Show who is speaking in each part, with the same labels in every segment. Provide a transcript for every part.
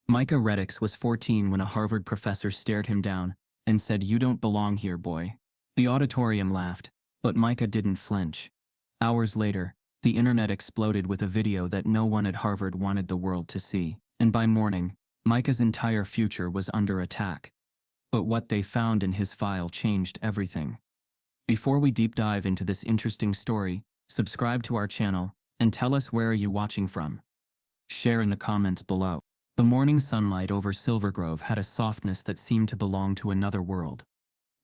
Speaker 1: Micah Reddix was 14 when a Harvard professor stared him down and said, "You don't belong here, boy." The auditorium laughed, but Micah didn't flinch. Hours later, the internet exploded with a video that no one at Harvard wanted the world to see, and by morning, Micah's entire future was under attack. But what they found in his file changed everything. Before we deep dive into this interesting story, subscribe to our channel and tell us where are you watching from. Share in the comments below. The morning sunlight over Silvergrove had a softness that seemed to belong to another world.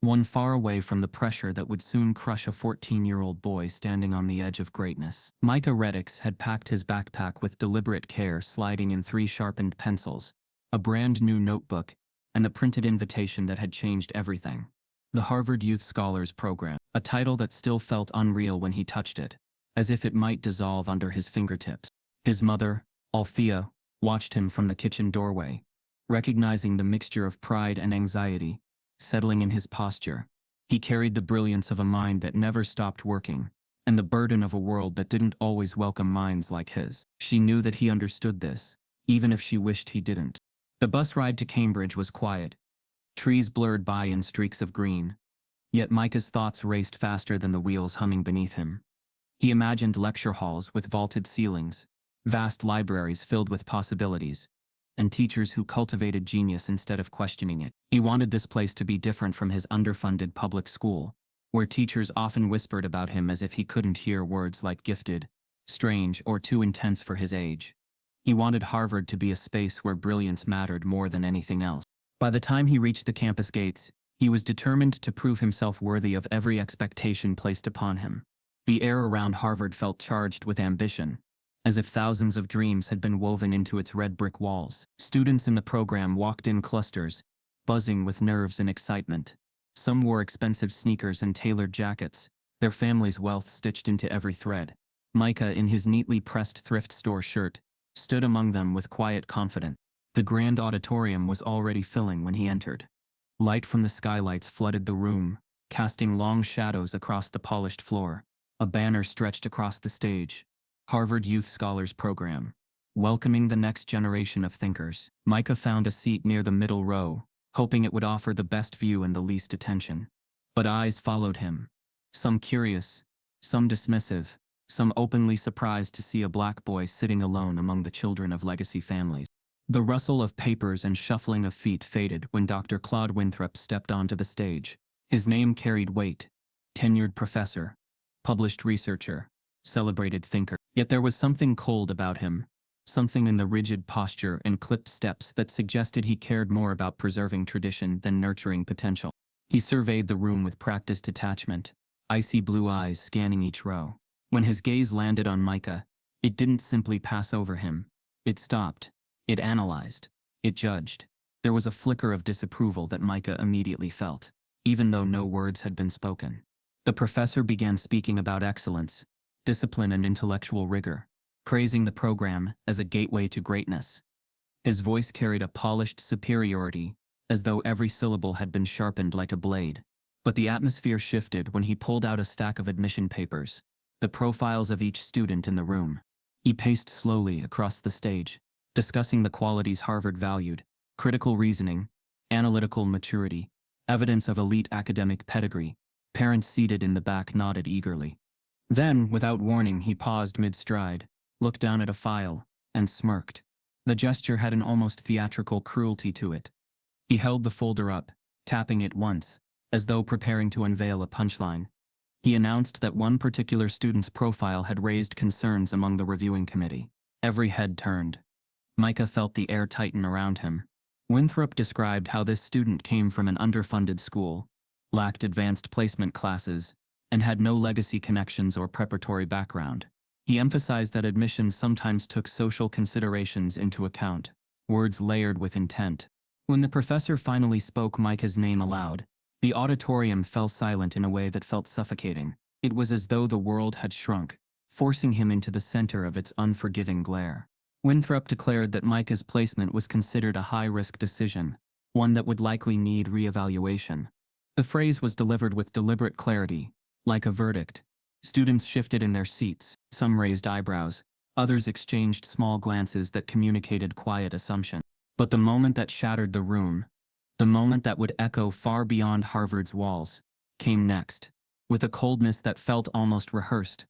Speaker 1: One far away from the pressure that would soon crush a 14-year-old boy standing on the edge of greatness. Micah Reddix had packed his backpack with deliberate care, sliding in 3 sharpened pencils, a brand new notebook, and the printed invitation that had changed everything. The Harvard Youth Scholars Program, a title that still felt unreal when he touched it, as if it might dissolve under his fingertips. His mother, Althea, watched him from the kitchen doorway, recognizing the mixture of pride and anxiety settling in his posture. He carried the brilliance of a mind that never stopped working, and the burden of a world that didn't always welcome minds like his. She knew that he understood this, even if she wished he didn't. The bus ride to Cambridge was quiet. Trees blurred by in streaks of green. Yet Micah's thoughts raced faster than the wheels humming beneath him. He imagined lecture halls with vaulted ceilings, vast libraries filled with possibilities, and teachers who cultivated genius instead of questioning it. He wanted this place to be different from his underfunded public school, where teachers often whispered about him as if he couldn't hear words like gifted, strange, or too intense for his age. He wanted Harvard to be a space where brilliance mattered more than anything else. By the time he reached the campus gates, he was determined to prove himself worthy of every expectation placed upon him. The air around Harvard felt charged with ambition, as if thousands of dreams had been woven into its red brick walls. Students in the program walked in clusters, buzzing with nerves and excitement. Some wore expensive sneakers and tailored jackets, their families' wealth stitched into every thread. Micah, in his neatly pressed thrift store shirt, stood among them with quiet confidence. The grand auditorium was already filling when he entered. Light from the skylights flooded the room, casting long shadows across the polished floor. A banner stretched across the stage. Harvard Youth Scholars Program, welcoming the next generation of thinkers. Micah found a seat near the middle row, hoping it would offer the best view and the least attention. But eyes followed him, some curious, some dismissive, some openly surprised to see a black boy sitting alone among the children of legacy families. The rustle of papers and shuffling of feet faded when Dr. Claude Winthrop stepped onto the stage. His name carried weight: tenured professor, published researcher, celebrated thinker. Yet there was something cold about him, something in the rigid posture and clipped steps that suggested he cared more about preserving tradition than nurturing potential. He surveyed the room with practiced detachment, icy blue eyes scanning each row. When his gaze landed on Micah, it didn't simply pass over him. It stopped. It analyzed. It judged. There was a flicker of disapproval that Micah immediately felt, even though no words had been spoken. The professor began speaking about excellence, discipline, and intellectual rigor, praising the program as a gateway to greatness. His voice carried a polished superiority, as though every syllable had been sharpened like a blade. But the atmosphere shifted when he pulled out a stack of admission papers, the profiles of each student in the room. He paced slowly across the stage, discussing the qualities Harvard valued: critical reasoning, analytical maturity, evidence of elite academic pedigree. Parents seated in the back nodded eagerly. Then, without warning, he paused mid-stride, looked down at a file, and smirked. The gesture had an almost theatrical cruelty to it. He held the folder up, tapping it once, as though preparing to unveil a punchline. He announced that one particular student's profile had raised concerns among the reviewing committee. Every head turned. Micah felt the air tighten around him. Winthrop described how this student came from an underfunded school, lacked advanced placement classes, and had no legacy connections or preparatory background. He emphasized that admissions sometimes took social considerations into account, words layered with intent. When the professor finally spoke Micah's name aloud, the auditorium fell silent in a way that felt suffocating. It was as though the world had shrunk, forcing him into the center of its unforgiving glare. Winthrop declared that Micah's placement was considered a high-risk decision, one that would likely need re-evaluation. The phrase was delivered with deliberate clarity, like a verdict. Students shifted in their seats, some raised eyebrows, others exchanged small glances that communicated quiet assumption. But the moment that shattered the room, the moment that would echo far beyond Harvard's walls, came next. With a coldness that felt almost rehearsed,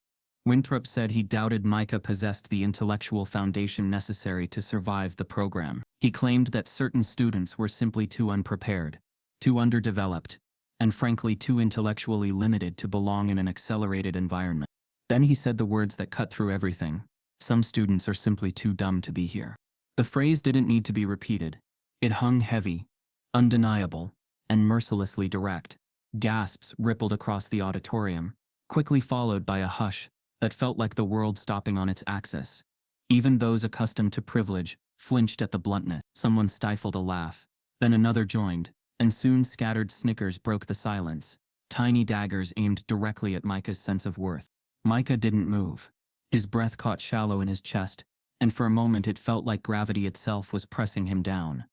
Speaker 1: Winthrop said he doubted Micah possessed the intellectual foundation necessary to survive the program. He claimed that certain students were simply too unprepared, too underdeveloped, and frankly too intellectually limited to belong in an accelerated environment. Then he said the words that cut through everything: some students are simply too dumb to be here. The phrase didn't need to be repeated. It hung heavy, undeniable, and mercilessly direct. Gasps rippled across the auditorium, quickly followed by a hush that felt like the world stopping on its axis. Even those accustomed to privilege flinched at the bluntness. Someone stifled a laugh, then another joined, and soon scattered snickers broke the silence, tiny daggers aimed directly at Micah's sense of worth. Micah didn't move. His breath caught shallow in his chest, and for a moment it felt like gravity itself was pressing him down.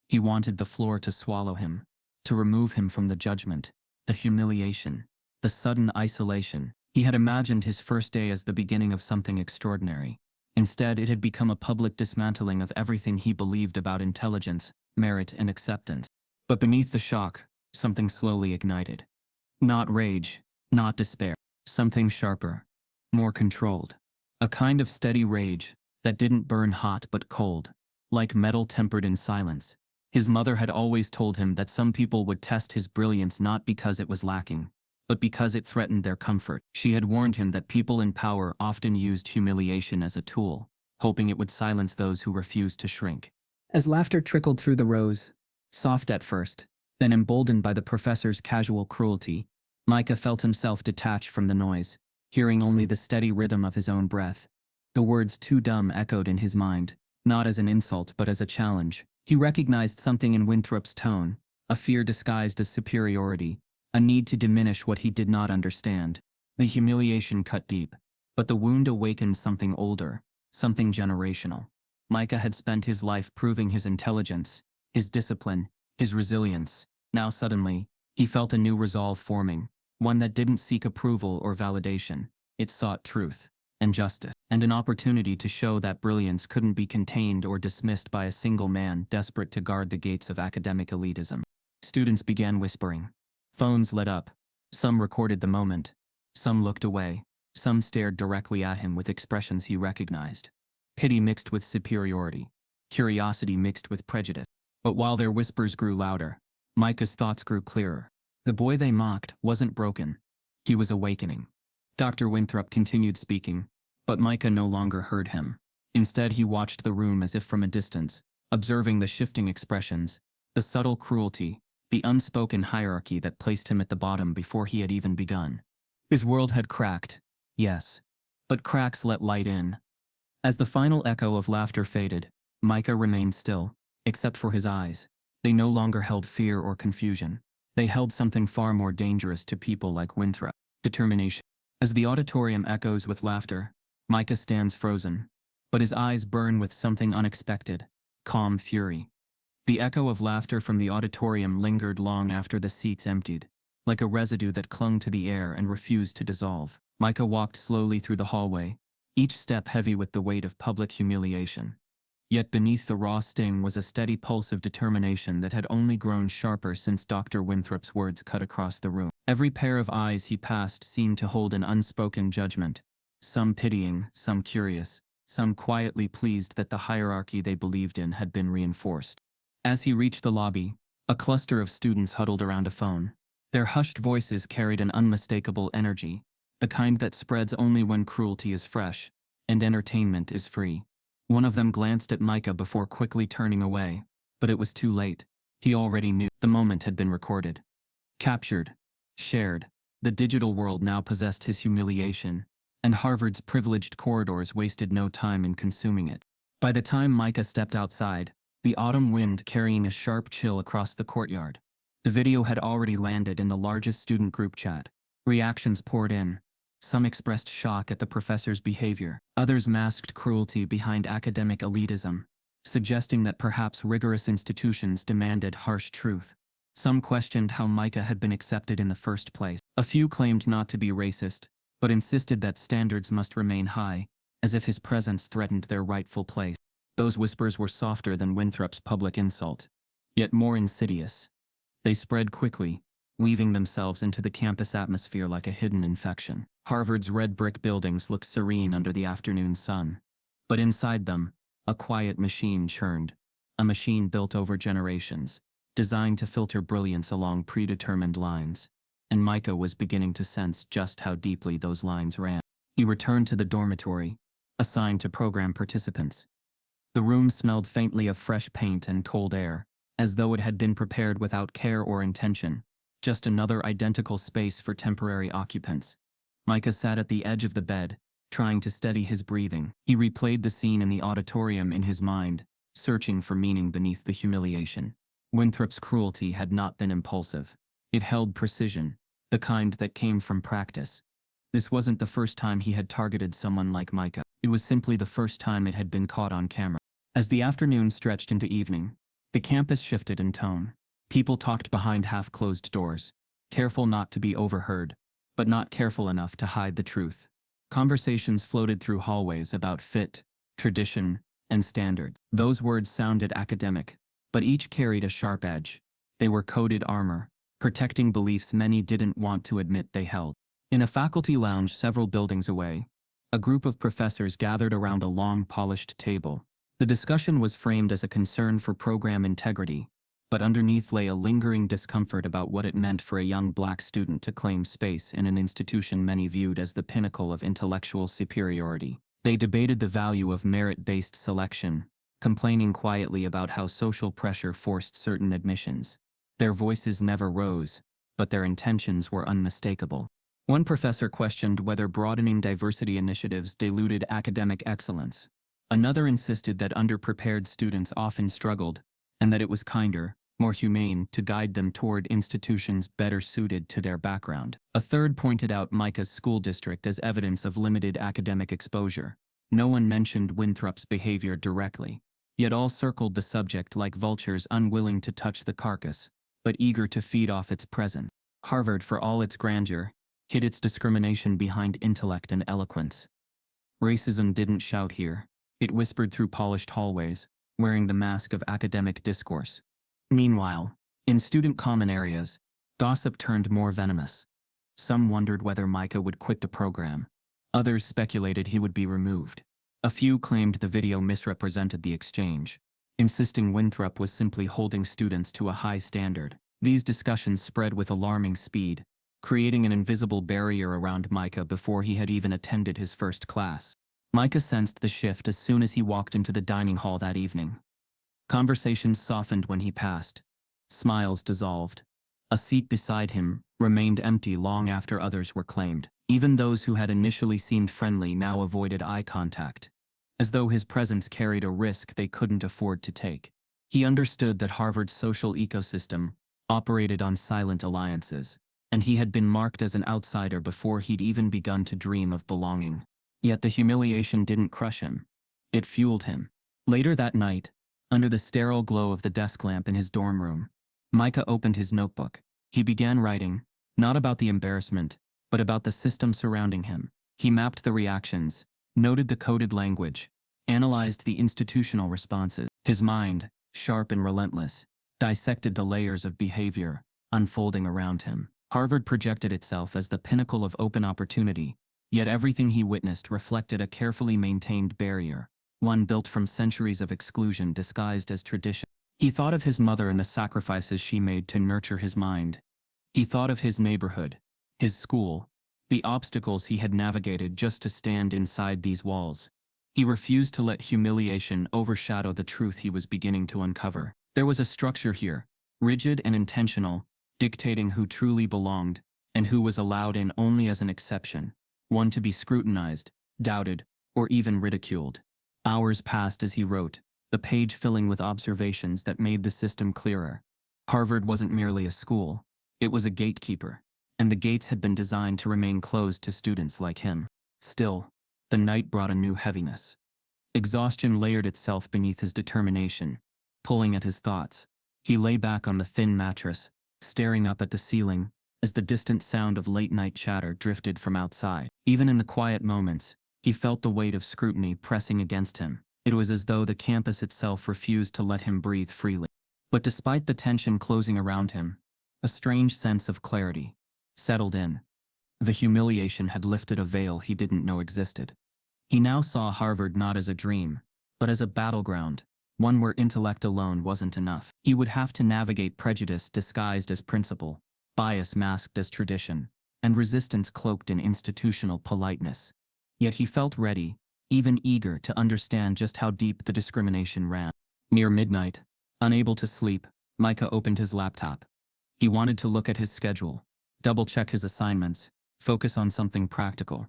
Speaker 1: He wanted the floor to swallow him, to remove him from the judgment, the humiliation, the sudden isolation. He had imagined his first day as the beginning of something extraordinary. Instead, it had become a public dismantling of everything he believed about intelligence, merit, and acceptance. But beneath the shock, something slowly ignited. Not rage, not despair. Something sharper, more controlled. A kind of steady rage that didn't burn hot but cold, like metal tempered in silence. His mother had always told him that some people would test his brilliance not because it was lacking, but because it threatened their comfort. She had warned him that people in power often used humiliation as a tool, hoping it would silence those who refused to shrink. As laughter trickled through the rows, soft at first, then emboldened by the professor's casual cruelty, Micah felt himself detach from the noise, hearing only the steady rhythm of his own breath. The words "too dumb" echoed in his mind, not as an insult but as a challenge. He recognized something in Winthrop's tone, a fear disguised as superiority, a need to diminish what he did not understand. The humiliation cut deep, but the wound awakened something older, something generational. Micah had spent his life proving his intelligence, his discipline, his resilience. Now suddenly, he felt a new resolve forming, one that didn't seek approval or validation. It sought truth and justice, and an opportunity to show that brilliance couldn't be contained or dismissed by a single man desperate to guard the gates of academic elitism. Students began whispering. Phones lit up. Some recorded the moment. Some looked away. Some stared directly at him with expressions he recognized. Pity mixed with superiority. Curiosity mixed with prejudice. But while their whispers grew louder, Micah's thoughts grew clearer. The boy they mocked wasn't broken. He was awakening. Dr. Winthrop continued speaking, but Micah no longer heard him. Instead, he watched the room as if from a distance, observing the shifting expressions, the subtle cruelty, the unspoken hierarchy that placed him at the bottom before he had even begun. His world had cracked, yes, but cracks let light in. As the final echo of laughter faded, Micah remained still, except for his eyes. They no longer held fear or confusion. They held something far more dangerous to people like Winthrop: determination. As the auditorium echoes with laughter, Micah stands frozen, but his eyes burn with something unexpected: calm fury. The echo of laughter from the auditorium lingered long after the seats emptied, like a residue that clung to the air and refused to dissolve. Micah walked slowly through the hallway, each step heavy with the weight of public humiliation. Yet beneath the raw sting was a steady pulse of determination that had only grown sharper since Dr. Winthrop's words cut across the room. Every pair of eyes he passed seemed to hold an unspoken judgment, some pitying, some curious, some quietly pleased that the hierarchy they believed in had been reinforced. As he reached the lobby, a cluster of students huddled around a phone. Their hushed voices carried an unmistakable energy, the kind that spreads only when cruelty is fresh and entertainment is free. One of them glanced at Micah before quickly turning away, but it was too late. He already knew. The moment had been recorded, captured, shared. The digital world now possessed his humiliation, and Harvard's privileged corridors wasted no time in consuming it. By the time Micah stepped outside, the autumn wind carrying a sharp chill across the courtyard, the video had already landed in the largest student group chat. Reactions poured in. Some expressed shock at the professor's behavior. Others masked cruelty behind academic elitism, suggesting that perhaps rigorous institutions demanded harsh truth. Some questioned how Micah had been accepted in the first place. A few claimed not to be racist, but insisted that standards must remain high, as if his presence threatened their rightful place. Those whispers were softer than Winthrop's public insult, yet more insidious. They spread quickly, weaving themselves into the campus atmosphere like a hidden infection. Harvard's red brick buildings looked serene under the afternoon sun. But inside them, a quiet machine churned, a machine built over generations, designed to filter brilliance along predetermined lines. And Micah was beginning to sense just how deeply those lines ran. He returned to the dormitory, assigned to program participants. The room smelled faintly of fresh paint and cold air, as though it had been prepared without care or intention, just another identical space for temporary occupants. Micah sat at the edge of the bed, trying to steady his breathing. He replayed the scene in the auditorium in his mind, searching for meaning beneath the humiliation. Winthrop's cruelty had not been impulsive. It held precision, the kind that came from practice. This wasn't the first time he had targeted someone like Micah. It was simply the first time it had been caught on camera. As the afternoon stretched into evening, the campus shifted in tone. People talked behind half-closed doors, careful not to be overheard, but not careful enough to hide the truth. Conversations floated through hallways about fit, tradition, and standards. Those words sounded academic, but each carried a sharp edge. They were coded armor, protecting beliefs many didn't want to admit they held. In a faculty lounge several buildings away, a group of professors gathered around a long, polished table. The discussion was framed as a concern for program integrity, but underneath lay a lingering discomfort about what it meant for a young black student to claim space in an institution many viewed as the pinnacle of intellectual superiority. They debated the value of merit-based selection, complaining quietly about how social pressure forced certain admissions. Their voices never rose, but their intentions were unmistakable. One professor questioned whether broadening diversity initiatives diluted academic excellence. Another insisted that underprepared students often struggled, and that it was kinder, more humane, to guide them toward institutions better suited to their background. A third pointed out Micah's school district as evidence of limited academic exposure. No one mentioned Winthrop's behavior directly, yet all circled the subject like vultures unwilling to touch the carcass, but eager to feed off its presence. Harvard, for all its grandeur, hid its discrimination behind intellect and eloquence. Racism didn't shout here. It whispered through polished hallways, wearing the mask of academic discourse. Meanwhile, in student common areas, gossip turned more venomous. Some wondered whether Micah would quit the program. Others speculated he would be removed. A few claimed the video misrepresented the exchange, insisting Winthrop was simply holding students to a high standard. These discussions spread with alarming speed, creating an invisible barrier around Micah before he had even attended his first class. Micah sensed the shift as soon as he walked into the dining hall that evening. Conversations softened when he passed. Smiles dissolved. A seat beside him remained empty long after others were claimed. Even those who had initially seemed friendly now avoided eye contact, as though his presence carried a risk they couldn't afford to take. He understood that Harvard's social ecosystem operated on silent alliances, and he had been marked as an outsider before he'd even begun to dream of belonging. Yet the humiliation didn't crush him. It fueled him. Later that night, under the sterile glow of the desk lamp in his dorm room, Micah opened his notebook. He began writing, not about the embarrassment, but about the system surrounding him. He mapped the reactions, noted the coded language, analyzed the institutional responses. His mind, sharp and relentless, dissected the layers of behavior unfolding around him. Harvard projected itself as the pinnacle of open opportunity, yet everything he witnessed reflected a carefully maintained barrier, one built from centuries of exclusion disguised as tradition. He thought of his mother and the sacrifices she made to nurture his mind. He thought of his neighborhood, his school, the obstacles he had navigated just to stand inside these walls. He refused to let humiliation overshadow the truth he was beginning to uncover. There was a structure here, rigid and intentional, dictating who truly belonged and who was allowed in only as an exception, one to be scrutinized, doubted, or even ridiculed. Hours passed as he wrote, the page filling with observations that made the system clearer. Harvard wasn't merely a school, it was a gatekeeper, and the gates had been designed to remain closed to students like him. Still, the night brought a new heaviness. Exhaustion layered itself beneath his determination, pulling at his thoughts. He lay back on the thin mattress, staring up at the ceiling, as the distant sound of late-night chatter drifted from outside. Even in the quiet moments, he felt the weight of scrutiny pressing against him. It was as though the campus itself refused to let him breathe freely. But despite the tension closing around him, a strange sense of clarity settled in. The humiliation had lifted a veil he didn't know existed. He now saw Harvard not as a dream, but as a battleground, one where intellect alone wasn't enough. He would have to navigate prejudice disguised as principle, bias masked as tradition, and resistance cloaked in institutional politeness. Yet he felt ready, even eager to understand just how deep the discrimination ran. Near midnight, unable to sleep, Micah opened his laptop. He wanted to look at his schedule, double-check his assignments, focus on something practical.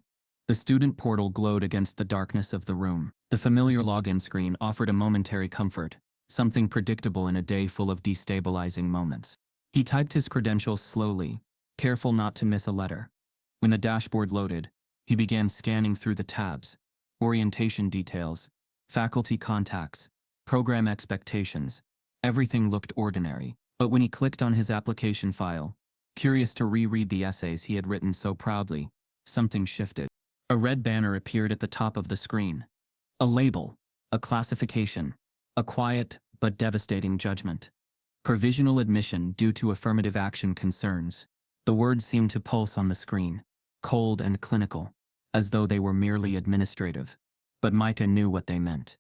Speaker 1: The student portal glowed against the darkness of the room. The familiar login screen offered a momentary comfort, something predictable in a day full of destabilizing moments. He typed his credentials slowly, careful not to miss a letter. When the dashboard loaded, he began scanning through the tabs: orientation details, faculty contacts, program expectations. Everything looked ordinary. But when he clicked on his application file, curious to reread the essays he had written so proudly, something shifted. A red banner appeared at the top of the screen. A label, a classification, a quiet but devastating judgment. Provisional admission due to affirmative action concerns. The words seemed to pulse on the screen, cold and clinical, as though they were merely administrative. But Micah knew what they meant.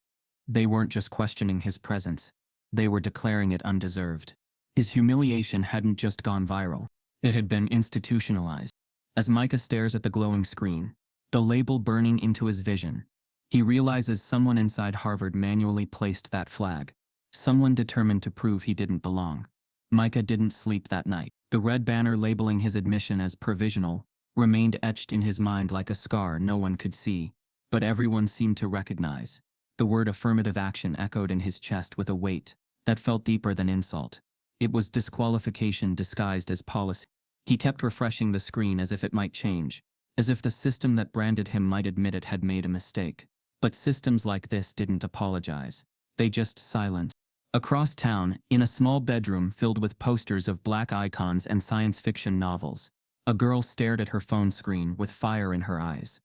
Speaker 1: They weren't just questioning his presence, they were declaring it undeserved. His humiliation hadn't just gone viral, it had been institutionalized. As Micah stares at the glowing screen, the label burning into his vision, he realizes someone inside Harvard manually placed that flag. Someone determined to prove he didn't belong. Micah didn't sleep that night. The red banner labeling his admission as provisional remained etched in his mind like a scar no one could see, but everyone seemed to recognize. The word affirmative action echoed in his chest with a weight that felt deeper than insult. It was disqualification disguised as policy. He kept refreshing the screen as if it might change, as if the system that branded him might admit it had made a mistake. But systems like this didn't apologize. They just silenced. Across town, in a small bedroom filled with posters of black icons and science fiction novels, a girl stared at her phone screen with fire in her eyes.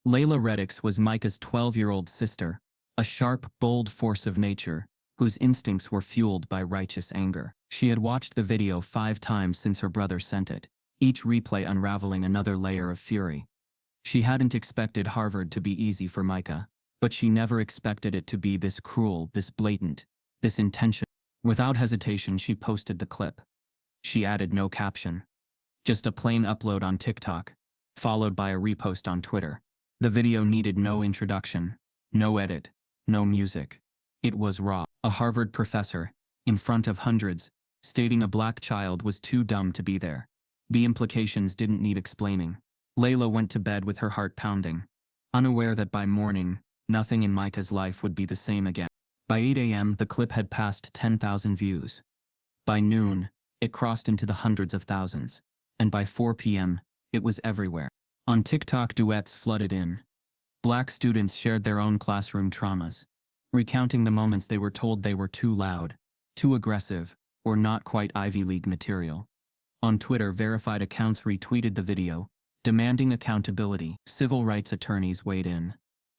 Speaker 1: Layla Reddix was Micah's 12-year-old sister, a sharp, bold force of nature, whose instincts were fueled by righteous anger. She had watched the video 5 times since her brother sent it, each replay unraveling another layer of fury. She hadn't expected Harvard to be easy for Micah, but she never expected it to be this cruel, this blatant, this intentional. Without hesitation, she posted the clip. She added no caption, just a plain upload on TikTok, followed by a repost on Twitter. The video needed no introduction, no edit, no music. It was raw. A Harvard professor, in front of hundreds, stating a black child was too dumb to be there. The implications didn't need explaining. Layla went to bed with her heart pounding, unaware that by morning, nothing in Micah's life would be the same again. By 8 a.m., the clip had passed 10,000 views. By noon, it crossed into the hundreds of thousands. And by 4 p.m., it was everywhere. On TikTok, duets flooded in. Black students shared their own classroom traumas, recounting the moments they were told they were too loud, too aggressive, or not quite Ivy League material. On Twitter, verified accounts retweeted the video, demanding accountability. Civil rights attorneys weighed in.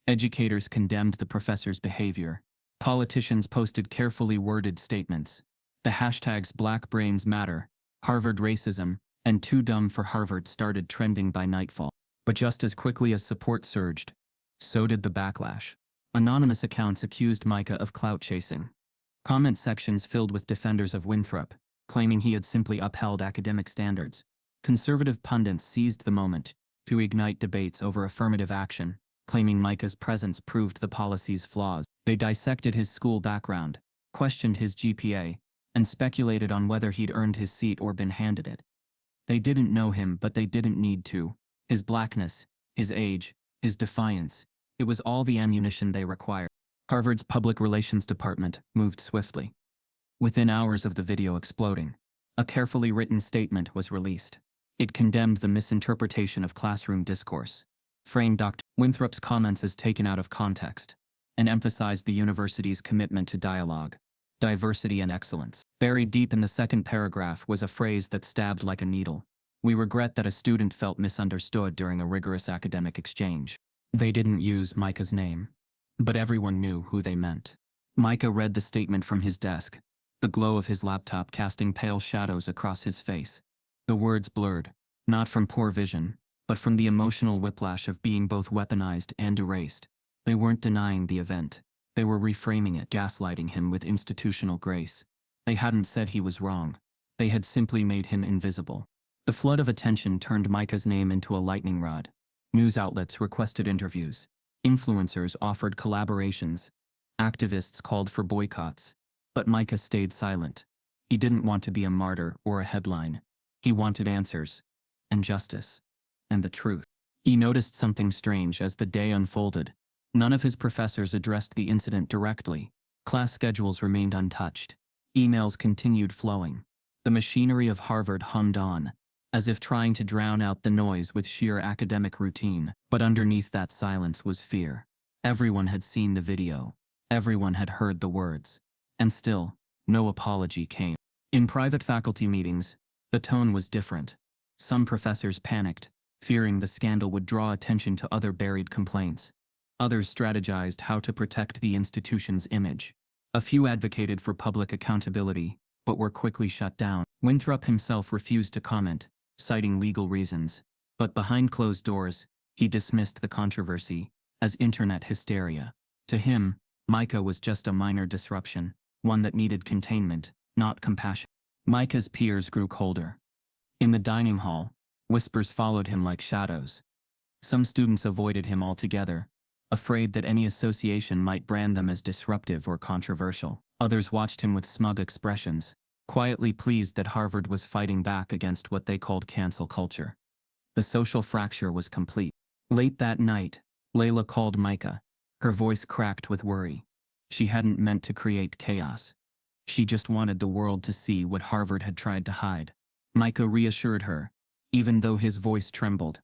Speaker 1: Educators condemned the professor's behavior. Politicians posted carefully worded statements. The hashtags Black Brains Matter, Harvard Racism, and Too Dumb for Harvard started trending by nightfall. But just as quickly as support surged, so did the backlash. Anonymous accounts accused Micah of clout chasing. Comment sections filled with defenders of Winthrop, claiming he had simply upheld academic standards. Conservative pundits seized the moment to ignite debates over affirmative action, claiming Micah's presence proved the policy's flaws. They dissected his school background, questioned his GPA, and speculated on whether he'd earned his seat or been handed it. They didn't know him, but they didn't need to. His blackness, his age, his defiance, it was all the ammunition they required. Harvard's public relations department moved swiftly. Within hours of the video exploding, a carefully written statement was released. It condemned the misinterpretation of classroom discourse, framed Dr. Winthrop's comments as taken out of context, and emphasized the university's commitment to dialogue, diversity, and excellence. Buried deep in the second paragraph was a phrase that stabbed like a needle. We regret that a student felt misunderstood during a rigorous academic exchange. They didn't use Micah's name. but everyone knew who they meant. Micah read the statement from his desk, the glow of his laptop casting pale shadows across his face. The words blurred, not from poor vision, but from the emotional whiplash of being both weaponized and erased. They weren't denying the event. They were reframing it, gaslighting him with institutional grace. They hadn't said he was wrong. They had simply made him invisible. The flood of attention turned Micah's name into a lightning rod. News outlets requested interviews. Influencers offered collaborations. Activists called for boycotts. But Micah stayed silent. He didn't want to be a martyr or a headline. He wanted answers. And justice. And the truth. He noticed something strange as the day unfolded. None of his professors addressed the incident directly. Class schedules remained untouched. Emails continued flowing. The machinery of Harvard hummed on, as if trying to drown out the noise with sheer academic routine. But underneath that silence was fear. Everyone had seen the video. Everyone had heard the words. And still, no apology came. In private faculty meetings, the tone was different. Some professors panicked, fearing the scandal would draw attention to other buried complaints. Others strategized how to protect the institution's image. A few advocated for public accountability, but were quickly shut down. Winthrop himself refused to comment, citing legal reasons. But behind closed doors, he dismissed the controversy as internet hysteria. To him, Micah was just a minor disruption, one that needed containment, not compassion. Micah's peers grew colder. In the dining hall, whispers followed him like shadows. Some students avoided him altogether, afraid that any association might brand them as disruptive or controversial. Others watched him with smug expressions, quietly pleased that Harvard was fighting back against what they called cancel culture. The social fracture was complete. Late that night, Layla called Micah, her voice cracked with worry. She hadn't meant to create chaos. She just wanted the world to see what Harvard had tried to hide. Micah reassured her, even though his voice trembled.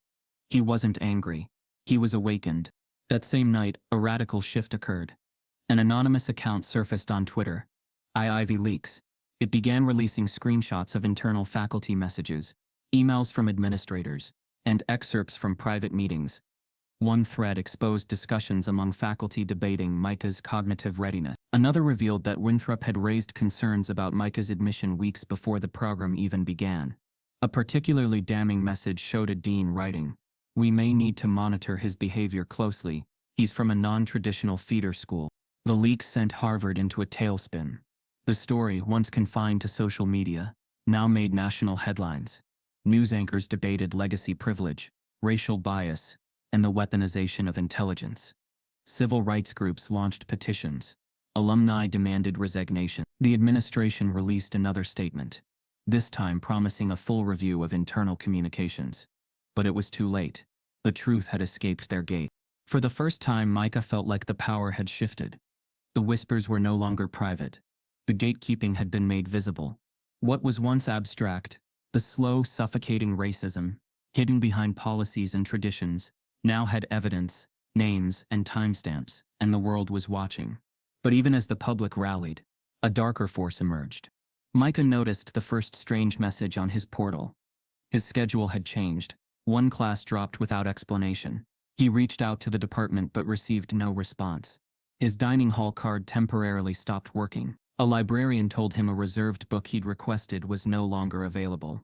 Speaker 1: He wasn't angry. He was awakened. That same night, a radical shift occurred. An anonymous account surfaced on Twitter, Ivy Leaks. It began releasing screenshots of internal faculty messages, emails from administrators, and excerpts from private meetings. One thread exposed discussions among faculty debating Micah's cognitive readiness. Another revealed that Winthrop had raised concerns about Micah's admission weeks before the program even began. A particularly damning message showed a dean writing, "We may need to monitor his behavior closely. He's from a non-traditional feeder school." The leaks sent Harvard into a tailspin. The story, once confined to social media, now made national headlines. News anchors debated legacy privilege, racial bias, and the weaponization of intelligence. Civil rights groups launched petitions. Alumni demanded resignation. The administration released another statement, this time promising a full review of internal communications. But it was too late. The truth had escaped their gate. For the first time, Micah felt like the power had shifted. The whispers were no longer private. The gatekeeping had been made visible. What was once abstract, the slow, suffocating racism, hidden behind policies and traditions, now had evidence, names, and timestamps, and the world was watching. But even as the public rallied, a darker force emerged. Micah noticed the first strange message on his portal. His schedule had changed. One class dropped without explanation. He reached out to the department but received no response. His dining hall card temporarily stopped working. A librarian told him a reserved book he'd requested was no longer available.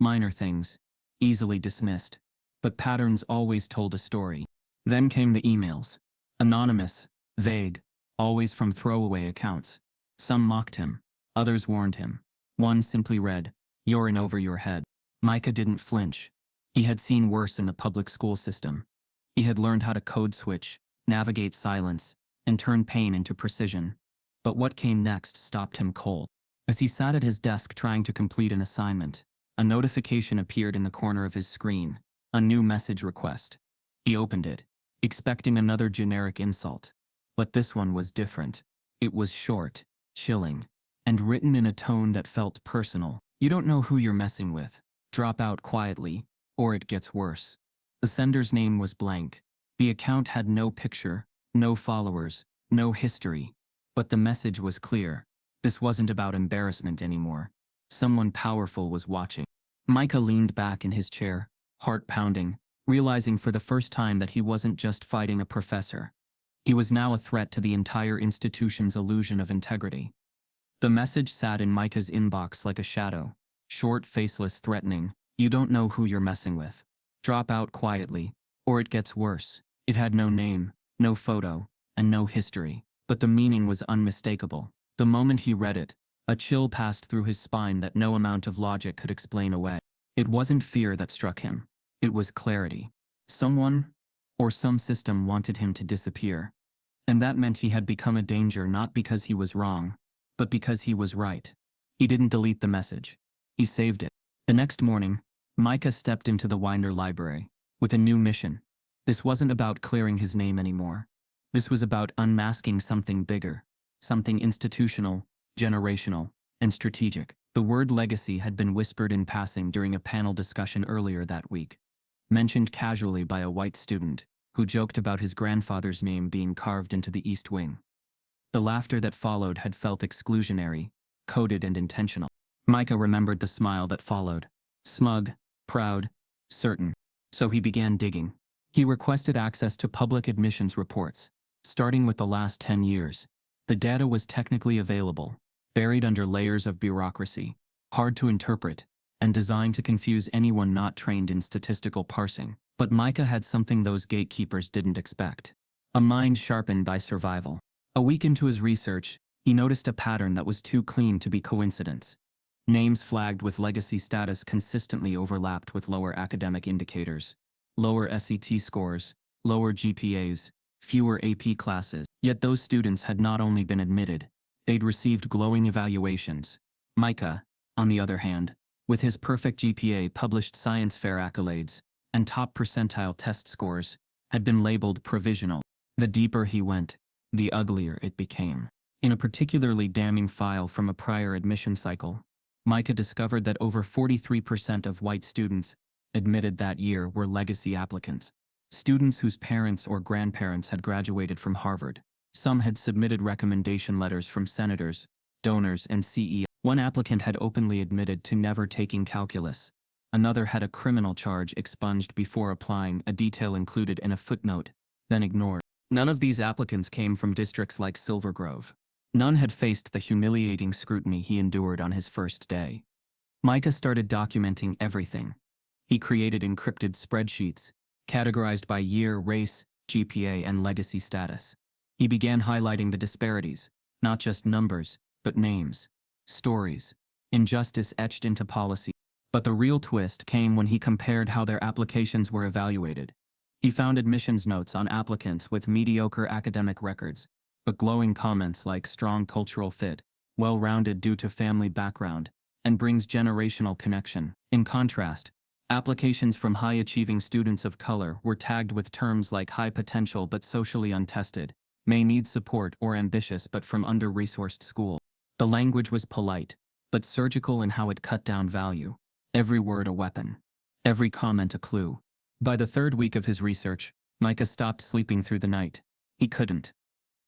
Speaker 1: Minor things, easily dismissed. But patterns always told a story. Then came the emails. Anonymous, vague, always from throwaway accounts. Some mocked him. Others warned him. One simply read, "You're in over your head." Micah didn't flinch. He had seen worse in the public school system. He had learned how to code switch, navigate silence, and turn pain into precision. But what came next stopped him cold. As he sat at his desk trying to complete an assignment, a notification appeared in the corner of his screen. A new message request. He opened it, expecting another generic insult. But this one was different. It was short, chilling, and written in a tone that felt personal. "You don't know who you're messing with. Drop out quietly, or it gets worse." The sender's name was blank. The account had no picture, no followers, no history. But the message was clear. This wasn't about embarrassment anymore. Someone powerful was watching. Micah leaned back in his chair, heart pounding, realizing for the first time that he wasn't just fighting a professor. He was now a threat to the entire institution's illusion of integrity. The message sat in Micah's inbox like a shadow. Short, faceless, threatening. You don't know who you're messing with. Drop out quietly, or it gets worse. It had no name, no photo, and no history, but the meaning was unmistakable. The moment he read it, a chill passed through his spine that no amount of logic could explain away. It wasn't fear that struck him. It was clarity. Someone, or some system, wanted him to disappear. And that meant he had become a danger not because he was wrong, but because he was right. He didn't delete the message. He saved it. The next morning, Micah stepped into the Winder library with a new mission. This wasn't about clearing his name anymore. This was about unmasking something bigger, something institutional, generational, and strategic. The word legacy had been whispered in passing during a panel discussion earlier that week, mentioned casually by a white student who joked about his grandfather's name being carved into the East Wing. The laughter that followed had felt exclusionary, coded and intentional. Micah remembered the smile that followed. Smug, proud, certain. So he began digging. He requested access to public admissions reports, starting with the last 10 years. The data was technically available, buried under layers of bureaucracy, hard to interpret, and designed to confuse anyone not trained in statistical parsing. But Micah had something those gatekeepers didn't expect. A mind sharpened by survival. A week into his research, he noticed a pattern that was too clean to be coincidence. Names flagged with legacy status consistently overlapped with lower academic indicators. Lower SET scores, lower GPAs, fewer AP classes. Yet those students had not only been admitted, they'd received glowing evaluations. Micah, on the other hand, with his perfect GPA, published science fair accolades, and top percentile test scores, had been labeled provisional. The deeper he went, the uglier it became. In a particularly damning file from a prior admission cycle, Micah discovered that over 43% of white students admitted that year were legacy applicants. Students whose parents or grandparents had graduated from Harvard. Some had submitted recommendation letters from senators, donors, and CEOs. One applicant had openly admitted to never taking calculus. Another had a criminal charge expunged before applying, a detail included in a footnote, then ignored. None of these applicants came from districts like Silver Grove. None had faced the humiliating scrutiny he endured on his first day. Micah started documenting everything. He created encrypted spreadsheets, categorized by year, race, GPA, and legacy status. He began highlighting the disparities, not just numbers, but names, stories, injustice etched into policy. But the real twist came when he compared how their applications were evaluated. He found admissions notes on applicants with mediocre academic records, but glowing comments like strong cultural fit, well-rounded due to family background, and brings generational connection. In contrast, applications from high-achieving students of color were tagged with terms like high potential but socially untested, may need support, or ambitious but from under-resourced school. The language was polite, but surgical in how it cut down value. Every word a weapon. Every comment a clue. By the third week of his research, Micah stopped sleeping through the night. He couldn't.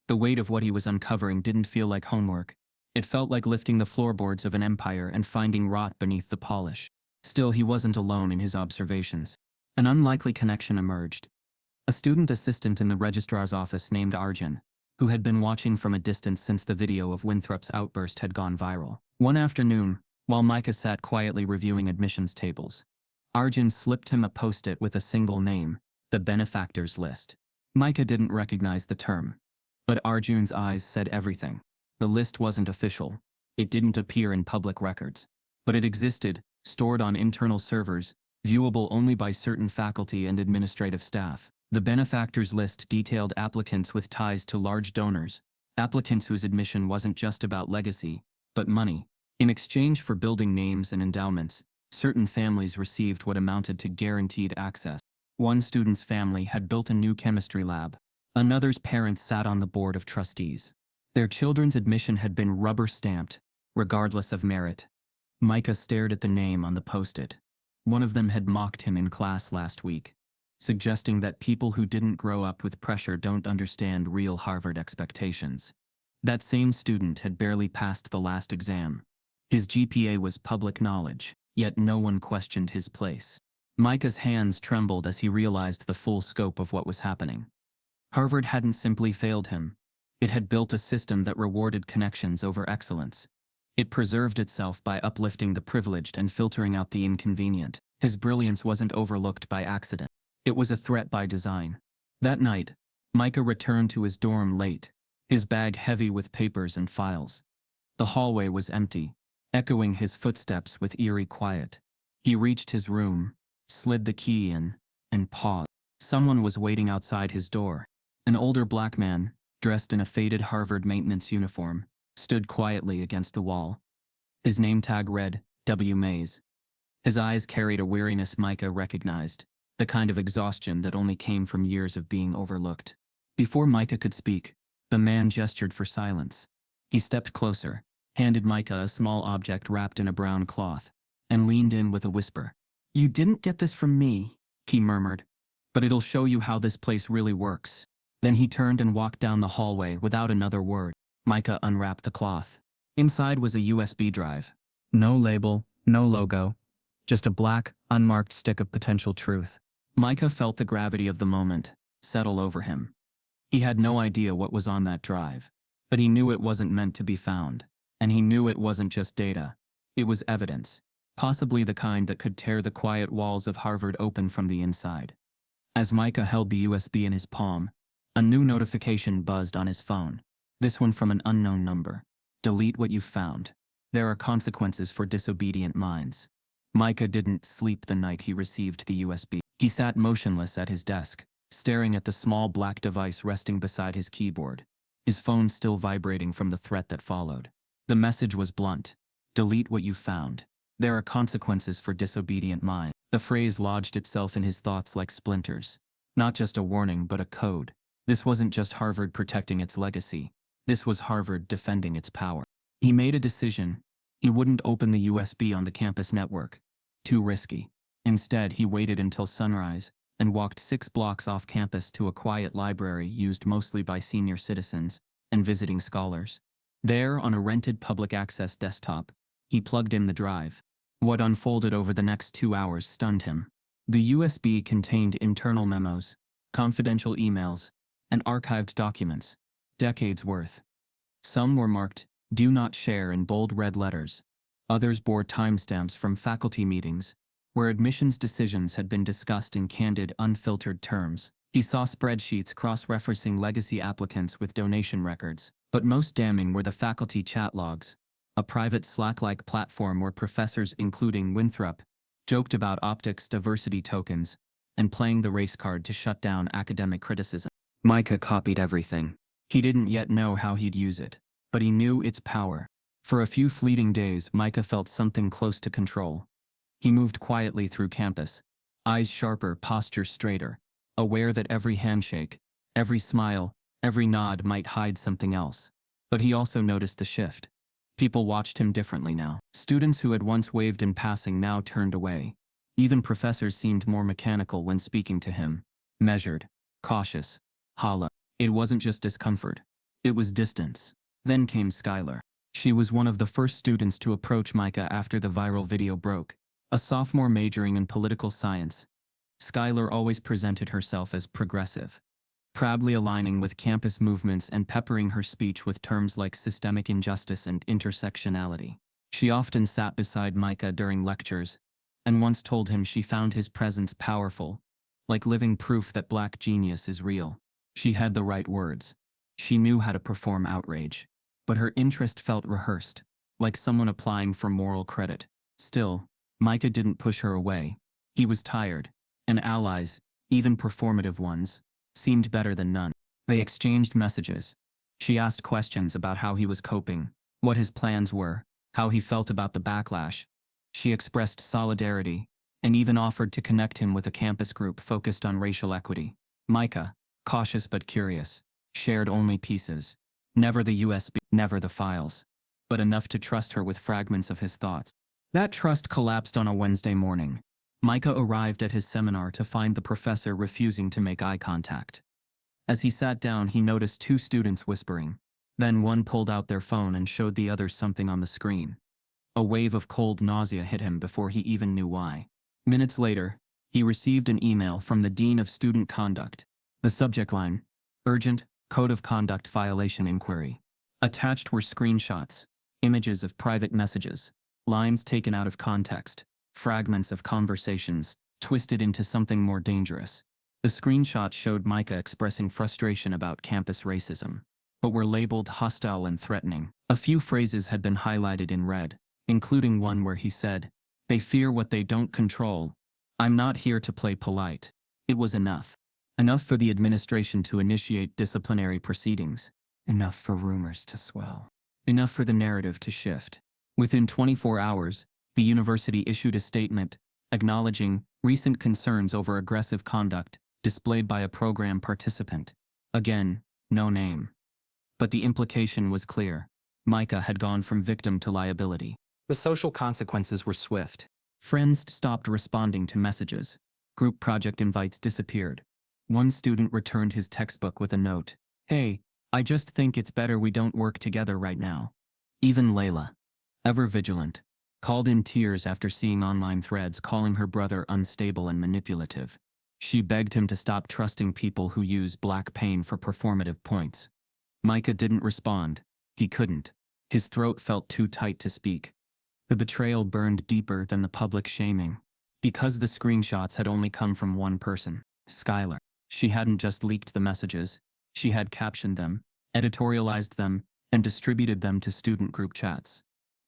Speaker 1: The weight of what he was uncovering didn't feel like homework. It felt like lifting the floorboards of an empire and finding rot beneath the polish. Still, he wasn't alone in his observations. An unlikely connection emerged. A student assistant in the registrar's office named Arjun, who had been watching from a distance since the video of Winthrop's outburst had gone viral. One afternoon, while Micah sat quietly reviewing admissions tables, Arjun slipped him a post-it with a single name, the benefactors list. Micah didn't recognize the term, but Arjun's eyes said everything. The list wasn't official. It didn't appear in public records. But it existed, stored on internal servers, viewable only by certain faculty and administrative staff. The benefactors list detailed applicants with ties to large donors, applicants whose admission wasn't just about legacy, but money. In exchange for building names and endowments, certain families received what amounted to guaranteed access. One student's family had built a new chemistry lab. Another's parents sat on the board of trustees. Their children's admission had been rubber-stamped, regardless of merit. Micah stared at the name on the post-it. One of them had mocked him in class last week, suggesting that people who didn't grow up with pressure don't understand real Harvard expectations. That same student had barely passed the last exam. His GPA was public knowledge, yet no one questioned his place. Micah's hands trembled as he realized the full scope of what was happening. Harvard hadn't simply failed him. It had built a system that rewarded connections over excellence. It preserved itself by uplifting the privileged and filtering out the inconvenient. His brilliance wasn't overlooked by accident. It was a threat by design. That night, Micah returned to his dorm late, his bag heavy with papers and files. The hallway was empty, echoing his footsteps with eerie quiet. He reached his room, slid the key in, and paused. Someone was waiting outside his door. An older black man, dressed in a faded Harvard maintenance uniform, stood quietly against the wall. His name tag read, W. Mays. His eyes carried a weariness Micah recognized, the kind of exhaustion that only came from years of being overlooked. Before Micah could speak, the man gestured for silence. He stepped closer, handed Micah a small object wrapped in a brown cloth, and leaned in with a whisper. "You didn't get this from me," he murmured, "but it'll show you how this place really works." Then he turned and walked down the hallway without another word. Micah unwrapped the cloth. Inside was a USB drive. No label, no logo, just a black, unmarked stick of potential truth. Micah felt the gravity of the moment settle over him. He had no idea what was on that drive, but he knew it wasn't meant to be found, and he knew it wasn't just data. It was evidence, possibly the kind that could tear the quiet walls of Harvard open from the inside. As Micah held the USB in his palm, a new notification buzzed on his phone. This one from an unknown number. "Delete what you found. There are consequences for disobedient minds." Micah didn't sleep the night he received the USB. He sat motionless at his desk, staring at the small black device resting beside his keyboard, his phone still vibrating from the threat that followed. The message was blunt. "Delete what you found. There are consequences for disobedient minds." The phrase lodged itself in his thoughts like splinters. Not just a warning, but a code. This wasn't just Harvard protecting its legacy. This was Harvard defending its power. He made a decision. He wouldn't open the USB on the campus network. Too risky. Instead, he waited until sunrise and walked 6 blocks off campus to a quiet library used mostly by senior citizens and visiting scholars. There, on a rented public access desktop, he plugged in the drive. What unfolded over the next 2 hours stunned him. The USB contained internal memos, confidential emails, and archived documents, decades worth. Some were marked, "Do not share" in bold red letters. Others bore timestamps from faculty meetings, where admissions decisions had been discussed in candid, unfiltered terms. He saw spreadsheets cross-referencing legacy applicants with donation records, but most damning were the faculty chat logs, a private Slack-like platform where professors, including Winthrop, joked about optics diversity tokens and playing the race card to shut down academic criticism. Micah copied everything. He didn't yet know how he'd use it, but he knew its power. For a few fleeting days, Micah felt something close to control. He moved quietly through campus, eyes sharper, posture straighter, aware that every handshake, every smile, every nod might hide something else. But he also noticed the shift. People watched him differently now. Students who had once waved in passing now turned away. Even professors seemed more mechanical when speaking to him, measured, cautious, hollow. It wasn't just discomfort. It was distance. Then came Skylar. She was one of the first students to approach Micah after the viral video broke. A sophomore majoring in political science, Skylar always presented herself as progressive, proudly aligning with campus movements and peppering her speech with terms like systemic injustice and intersectionality. She often sat beside Micah during lectures, and once told him she found his presence powerful, like living proof that Black genius is real. She had the right words. She knew how to perform outrage. But her interest felt rehearsed, like someone applying for moral credit. Still, Micah didn't push her away. He was tired, and allies, even performative ones, seemed better than none. They exchanged messages. She asked questions about how he was coping, what his plans were, how he felt about the backlash. She expressed solidarity, and even offered to connect him with a campus group focused on racial equity. Micah, cautious but curious, shared only pieces. Never the USB, never the files, but enough to trust her with fragments of his thoughts. That trust collapsed on a Wednesday morning. Micah arrived at his seminar to find the professor refusing to make eye contact. As he sat down, he noticed 2 students whispering. Then one pulled out their phone and showed the others something on the screen. A wave of cold nausea hit him before he even knew why. Minutes later, he received an email from the Dean of Student Conduct. The subject line, Urgent, Code of Conduct Violation Inquiry. Attached were screenshots, images of private messages, lines taken out of context, fragments of conversations, twisted into something more dangerous. The screenshots showed Micah expressing frustration about campus racism, but were labeled hostile and threatening. A few phrases had been highlighted in red, including one where he said, "They fear what they don't control. I'm not here to play polite." It was enough. Enough for the administration to initiate disciplinary proceedings. Enough for rumors to swell. Enough for the narrative to shift. Within 24 hours, the university issued a statement acknowledging recent concerns over aggressive conduct displayed by a program participant. Again, no name. But the implication was clear. Micah had gone from victim to liability. The social consequences were swift. Friends stopped responding to messages. Group project invites disappeared. One student returned his textbook with a note. "Hey, I just think it's better we don't work together right now." Even Layla, ever vigilant, called in tears after seeing online threads calling her brother unstable and manipulative. She begged him to stop trusting people who use black pain for performative points. Micah didn't respond. He couldn't. His throat felt too tight to speak. The betrayal burned deeper than the public shaming. Because the screenshots had only come from one person, Skylar. She hadn't just leaked the messages. She had captioned them, editorialized them, and distributed them to student group chats.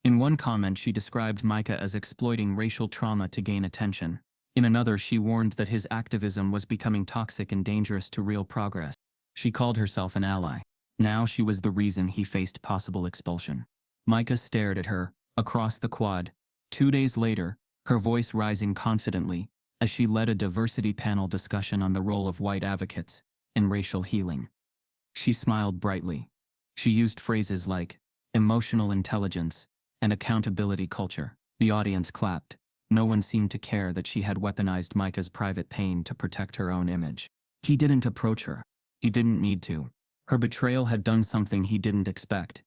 Speaker 1: In one comment, she described Micah as exploiting racial trauma to gain attention. In another, she warned that his activism was becoming toxic and dangerous to real progress. She called herself an ally. Now she was the reason he faced possible expulsion. Micah stared at her, across the quad. 2 days later, her voice rising confidently, as she led a diversity panel discussion on the role of white advocates in racial healing. She smiled brightly. She used phrases like emotional intelligence and accountability culture. The audience clapped. No one seemed to care that she had weaponized Micah's private pain to protect her own image. He didn't approach her. He didn't need to. Her betrayal had done something he didn't expect.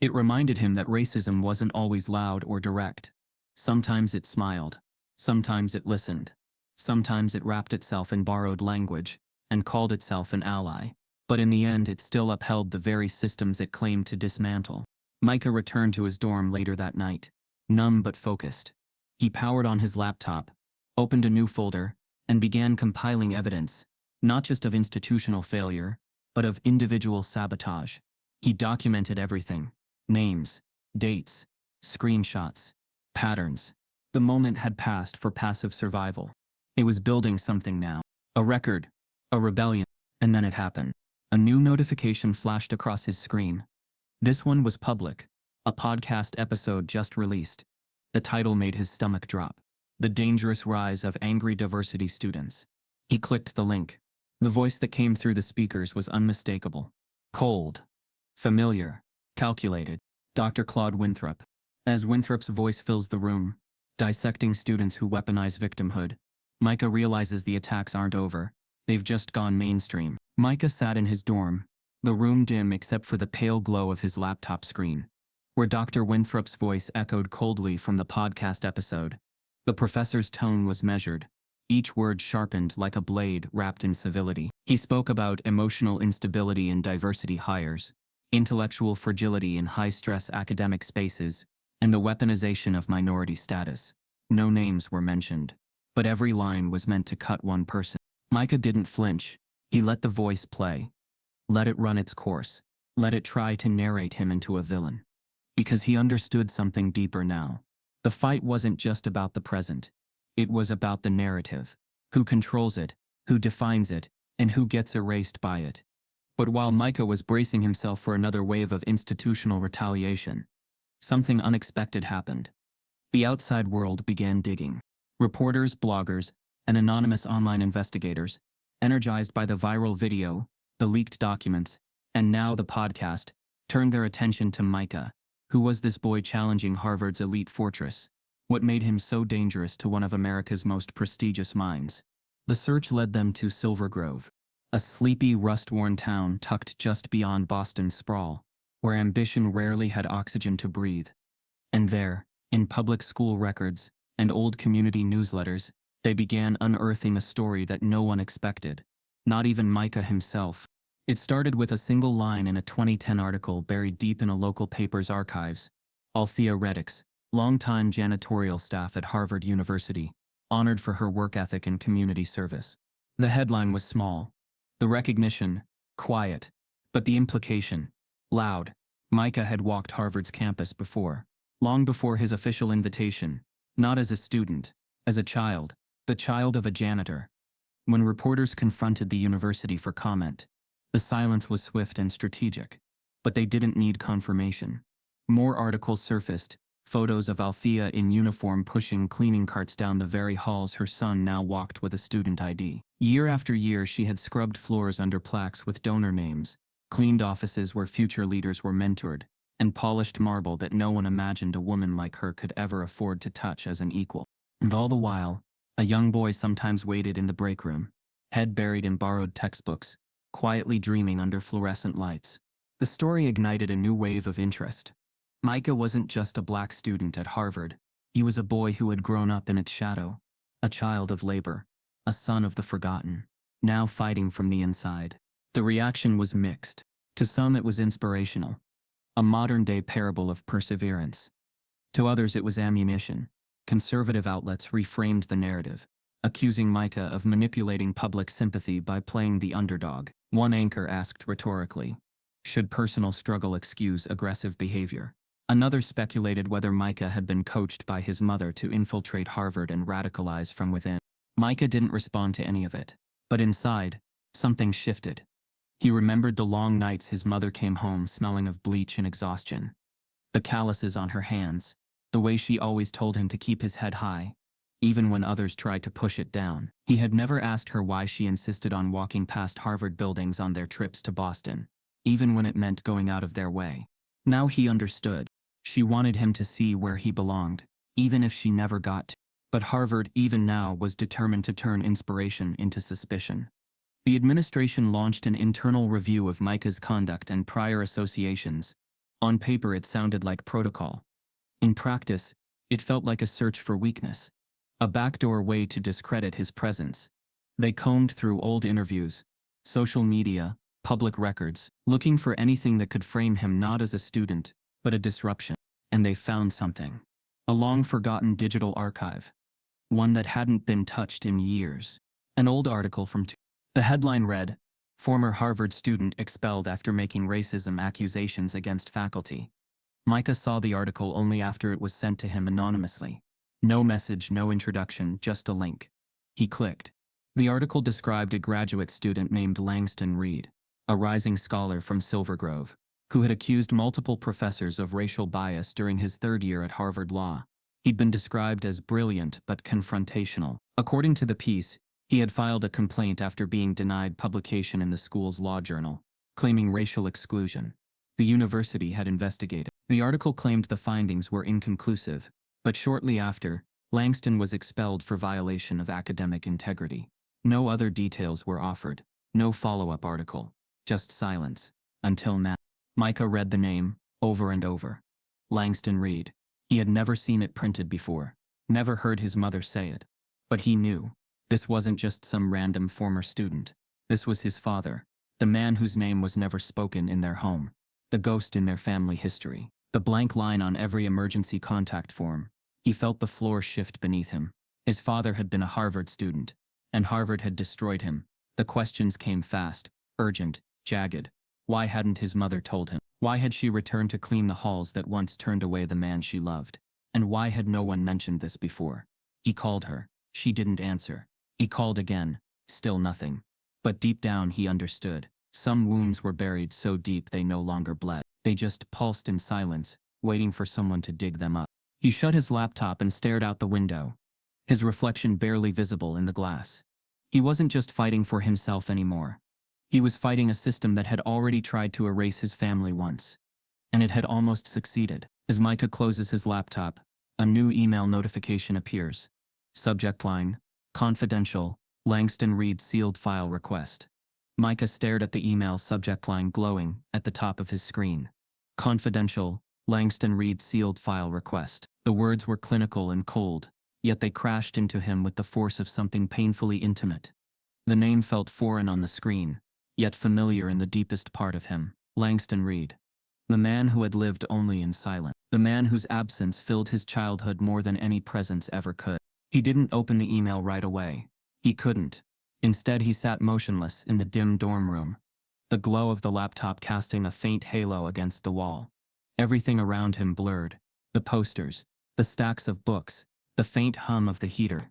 Speaker 1: It reminded him that racism wasn't always loud or direct. Sometimes it smiled. Sometimes it listened. Sometimes it wrapped itself in borrowed language and called itself an ally. But in the end, it still upheld the very systems it claimed to dismantle. Micah returned to his dorm later that night, numb but focused. He powered on his laptop, opened a new folder, and began compiling evidence, not just of institutional failure, but of individual sabotage. He documented everything: names, dates, screenshots, patterns. The moment had passed for passive survival. It was building something now. A record, a rebellion, and then it happened. A new notification flashed across his screen. This one was public. A podcast episode just released. The title made his stomach drop. The Dangerous Rise of Angry Diversity Students. He clicked the link. The voice that came through the speakers was unmistakable. Cold. Familiar. Calculated. Dr. Claude Winthrop. As Winthrop's voice fills the room, dissecting students who weaponize victimhood, Micah realizes the attacks aren't over. They've just gone mainstream. Micah sat in his dorm, the room dim except for the pale glow of his laptop screen, where Dr. Winthrop's voice echoed coldly from the podcast episode. The professor's tone was measured, each word sharpened like a blade wrapped in civility. He spoke about emotional instability in diversity hires, intellectual fragility in high-stress academic spaces, and the weaponization of minority status. No names were mentioned, but every line was meant to cut one person. Micah didn't flinch. He let the voice play. Let it run its course. Let it try to narrate him into a villain. Because he understood something deeper now. The fight wasn't just about the present. It was about the narrative. Who controls it, who defines it, and who gets erased by it. But while Micah was bracing himself for another wave of institutional retaliation, something unexpected happened. The outside world began digging. Reporters, bloggers, and anonymous online investigators, energized by the viral video, the leaked documents, and now the podcast, turned their attention to Micah. Who was this boy challenging Harvard's elite fortress? What made him so dangerous to one of America's most prestigious minds? The search led them to Silver Grove, a sleepy, rust-worn town tucked just beyond Boston's sprawl, where ambition rarely had oxygen to breathe. And there, in public school records and old community newsletters, they began unearthing a story that no one expected, not even Micah himself. It started with a single line in a 2010 article buried deep in a local paper's archives. Althea Reddix, longtime janitorial staff at Harvard University, honored for her work ethic and community service. The headline was small. The recognition, quiet. But the implication, loud. Micah had walked Harvard's campus before, long before his official invitation, not as a student, as a child, the child of a janitor. When reporters confronted the university for comment, the silence was swift and strategic, but they didn't need confirmation. More articles surfaced, photos of Althea in uniform pushing cleaning carts down the very halls her son now walked with a student ID. Year after year she had scrubbed floors under plaques with donor names, cleaned offices where future leaders were mentored, and polished marble that no one imagined a woman like her could ever afford to touch as an equal. And all the while, a young boy sometimes waited in the break room, head buried in borrowed textbooks, quietly dreaming under fluorescent lights. The story ignited a new wave of interest. Micah wasn't just a black student at Harvard. He was a boy who had grown up in its shadow, a child of labor, a son of the forgotten, now fighting from the inside. The reaction was mixed. To some it was inspirational, a modern-day parable of perseverance. To others it was ammunition. Conservative outlets reframed the narrative, accusing Micah of manipulating public sympathy by playing the underdog. One anchor asked rhetorically, should personal struggle excuse aggressive behavior? Another speculated whether Micah had been coached by his mother to infiltrate Harvard and radicalize from within. Micah didn't respond to any of it, but inside, something shifted. He remembered the long nights his mother came home smelling of bleach and exhaustion, the calluses on her hands, the way she always told him to keep his head high, even when others tried to push it down. He had never asked her why she insisted on walking past Harvard buildings on their trips to Boston, even when it meant going out of their way. Now he understood. She wanted him to see where he belonged, even if she never got to. But Harvard, even now, was determined to turn inspiration into suspicion. The administration launched an internal review of Micah's conduct and prior associations. On paper it sounded like protocol. In practice, it felt like a search for weakness, a backdoor way to discredit his presence. They combed through old interviews, social media, public records, looking for anything that could frame him not as a student, but a disruption. And they found something. A long-forgotten digital archive. One that hadn't been touched in years. An old article from The headline read, "Former Harvard student expelled after making racism accusations against faculty." Micah saw the article only after it was sent to him anonymously. No message, no introduction, just a link. He clicked. The article described a graduate student named Langston Reed, a rising scholar from Silver Grove, who had accused multiple professors of racial bias during his third year at Harvard Law. He'd been described as brilliant but confrontational. According to the piece, he had filed a complaint after being denied publication in the school's law journal, claiming racial exclusion. The university had investigated. The article claimed the findings were inconclusive, but shortly after, Langston was expelled for violation of academic integrity. No other details were offered, no follow-up article, just silence, until now. Micah read the name, over and over. Langston Reed. He had never seen it printed before, never heard his mother say it. But he knew. This wasn't just some random former student. This was his father, the man whose name was never spoken in their home, the ghost in their family history, the blank line on every emergency contact form. He felt the floor shift beneath him. His father had been a Harvard student, and Harvard had destroyed him. The questions came fast, urgent, jagged. Why hadn't his mother told him? Why had she returned to clean the halls that once turned away the man she loved? And why had no one mentioned this before? He called her. She didn't answer. He called again. Still nothing. But deep down he understood. Some wounds were buried so deep they no longer bled. They just pulsed in silence, waiting for someone to dig them up. He shut his laptop and stared out the window, his reflection barely visible in the glass. He wasn't just fighting for himself anymore. He was fighting a system that had already tried to erase his family once. And it had almost succeeded. As Micah closes his laptop, a new email notification appears. Subject line, confidential, Langston Reed sealed file request. Micah stared at the email subject line glowing at the top of his screen. Confidential, Langston Reed sealed file request. The words were clinical and cold, yet they crashed into him with the force of something painfully intimate. The name felt foreign on the screen, yet familiar in the deepest part of him. Langston Reed. The man who had lived only in silence. The man whose absence filled his childhood more than any presence ever could. He didn't open the email right away. He couldn't. Instead, he sat motionless in the dim dorm room, the glow of the laptop casting a faint halo against the wall. Everything around him blurred. The posters, the stacks of books, the faint hum of the heater.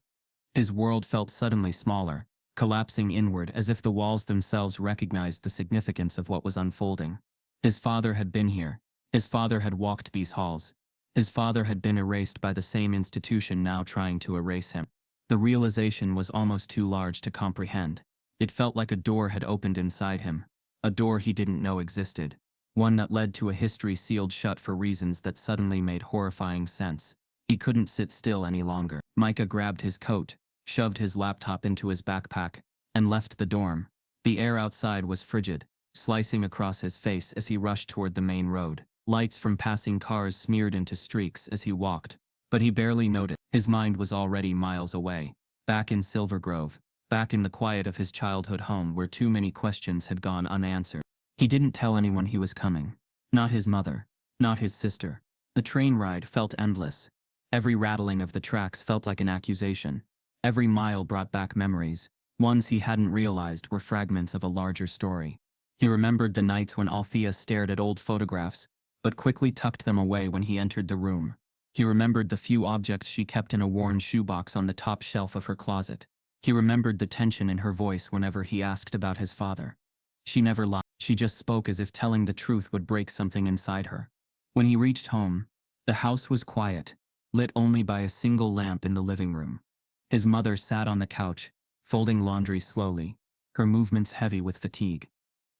Speaker 1: His world felt suddenly smaller, collapsing inward as if the walls themselves recognized the significance of what was unfolding. His father had been here. His father had walked these halls. His father had been erased by the same institution now trying to erase him. The realization was almost too large to comprehend. It felt like a door had opened inside him, a door he didn't know existed, one that led to a history sealed shut for reasons that suddenly made horrifying sense. He couldn't sit still any longer. Micah grabbed his coat, shoved his laptop into his backpack, and left the dorm. The air outside was frigid, slicing across his face as he rushed toward the main road. Lights from passing cars smeared into streaks as he walked, but he barely noticed. His mind was already miles away, back in Silver Grove, back in the quiet of his childhood home where too many questions had gone unanswered. He didn't tell anyone he was coming. Not his mother, not his sister. The train ride felt endless. Every rattling of the tracks felt like an accusation. Every mile brought back memories, ones he hadn't realized were fragments of a larger story. He remembered the nights when Althea stared at old photographs, but quickly tucked them away when he entered the room. He remembered the few objects she kept in a worn shoebox on the top shelf of her closet. He remembered the tension in her voice whenever he asked about his father. She never lied. She just spoke as if telling the truth would break something inside her. When he reached home, the house was quiet, lit only by a single lamp in the living room. His mother sat on the couch, folding laundry slowly, her movements heavy with fatigue.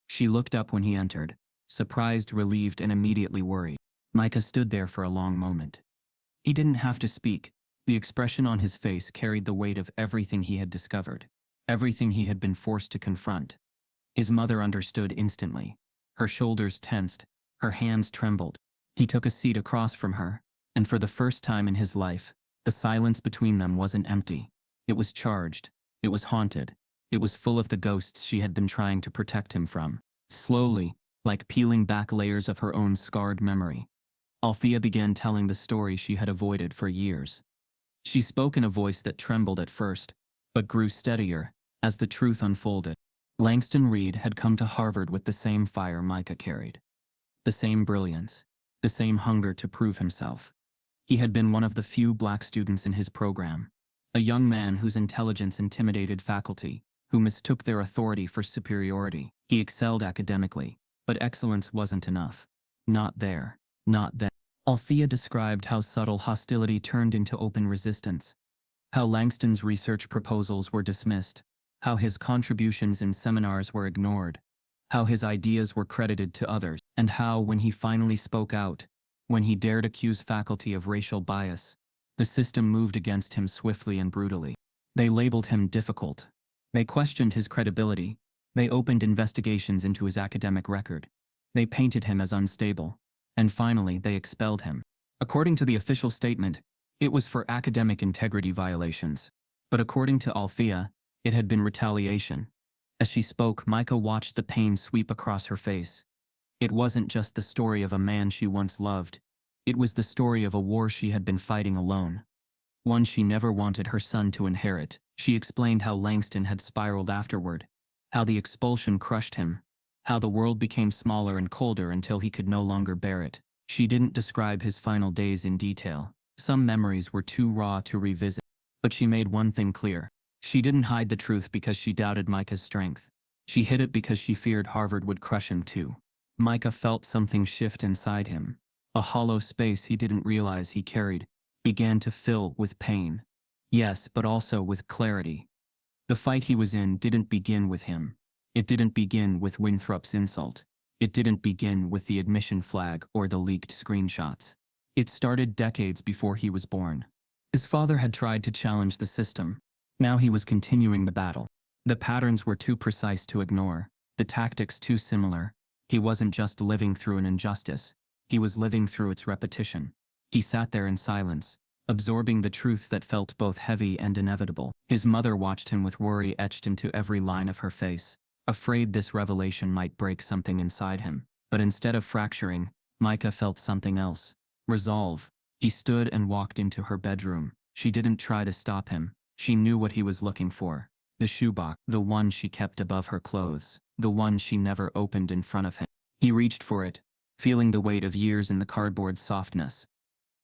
Speaker 1: She looked up when he entered, surprised, relieved, and immediately worried. Micah stood there for a long moment. He didn't have to speak. The expression on his face carried the weight of everything he had discovered, everything he had been forced to confront. His mother understood instantly. Her shoulders tensed, her hands trembled. He took a seat across from her, and for the first time in his life, the silence between them wasn't empty. It was charged. It was haunted. It was full of the ghosts she had been trying to protect him from. Slowly, like peeling back layers of her own scarred memory, Althea began telling the story she had avoided for years. She spoke in a voice that trembled at first, but grew steadier as the truth unfolded. Langston Reed had come to Harvard with the same fire Micah carried. The same brilliance, the same hunger to prove himself. He had been one of the few black students in his program, a young man whose intelligence intimidated faculty, who mistook their authority for superiority. He excelled academically, but excellence wasn't enough. Not there, not then. Althea described how subtle hostility turned into open resistance, how Langston's research proposals were dismissed, how his contributions in seminars were ignored, how his ideas were credited to others, and how, when he finally spoke out, when he dared accuse faculty of racial bias, the system moved against him swiftly and brutally. They labeled him difficult. They questioned his credibility. They opened investigations into his academic record. They painted him as unstable. And finally, they expelled him. According to the official statement, it was for academic integrity violations. But according to Althea, it had been retaliation. As she spoke, Micah watched the pain sweep across her face. It wasn't just the story of a man she once loved. It was the story of a war she had been fighting alone. One she never wanted her son to inherit. She explained how Langston had spiraled afterward, how the expulsion crushed him, how the world became smaller and colder until he could no longer bear it. She didn't describe his final days in detail. Some memories were too raw to revisit. But she made one thing clear. She didn't hide the truth because she doubted Micah's strength. She hid it because she feared Harvard would crush him too. Micah felt something shift inside him. A hollow space he didn't realize he carried began to fill with pain. Yes, but also with clarity. The fight he was in didn't begin with him. It didn't begin with Winthrop's insult. It didn't begin with the admission flag or the leaked screenshots. It started decades before he was born. His father had tried to challenge the system. Now he was continuing the battle. The patterns were too precise to ignore, the tactics too similar. He wasn't just living through an injustice. He was living through its repetition. He sat there in silence, absorbing the truth that felt both heavy and inevitable. His mother watched him with worry etched into every line of her face. afraid this revelation might break something inside him. But instead of fracturing, Micah felt something else. Resolve. He stood and walked into her bedroom. She didn't try to stop him. She knew what he was looking for. The shoebox, the one she kept above her clothes, the one she never opened in front of him. He reached for it, feeling the weight of years in the cardboard's softness.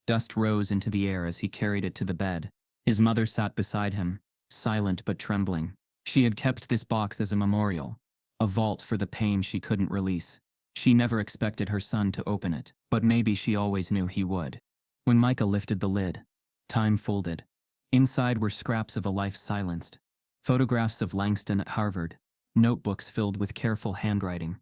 Speaker 1: Dust rose into the air as he carried it to the bed. His mother sat beside him, silent but trembling. She had kept this box as a memorial, a vault for the pain she couldn't release. She never expected her son to open it, but maybe she always knew he would. When Micah lifted the lid, time folded. Inside were scraps of a life silenced, photographs of Langston at Harvard, notebooks filled with careful handwriting,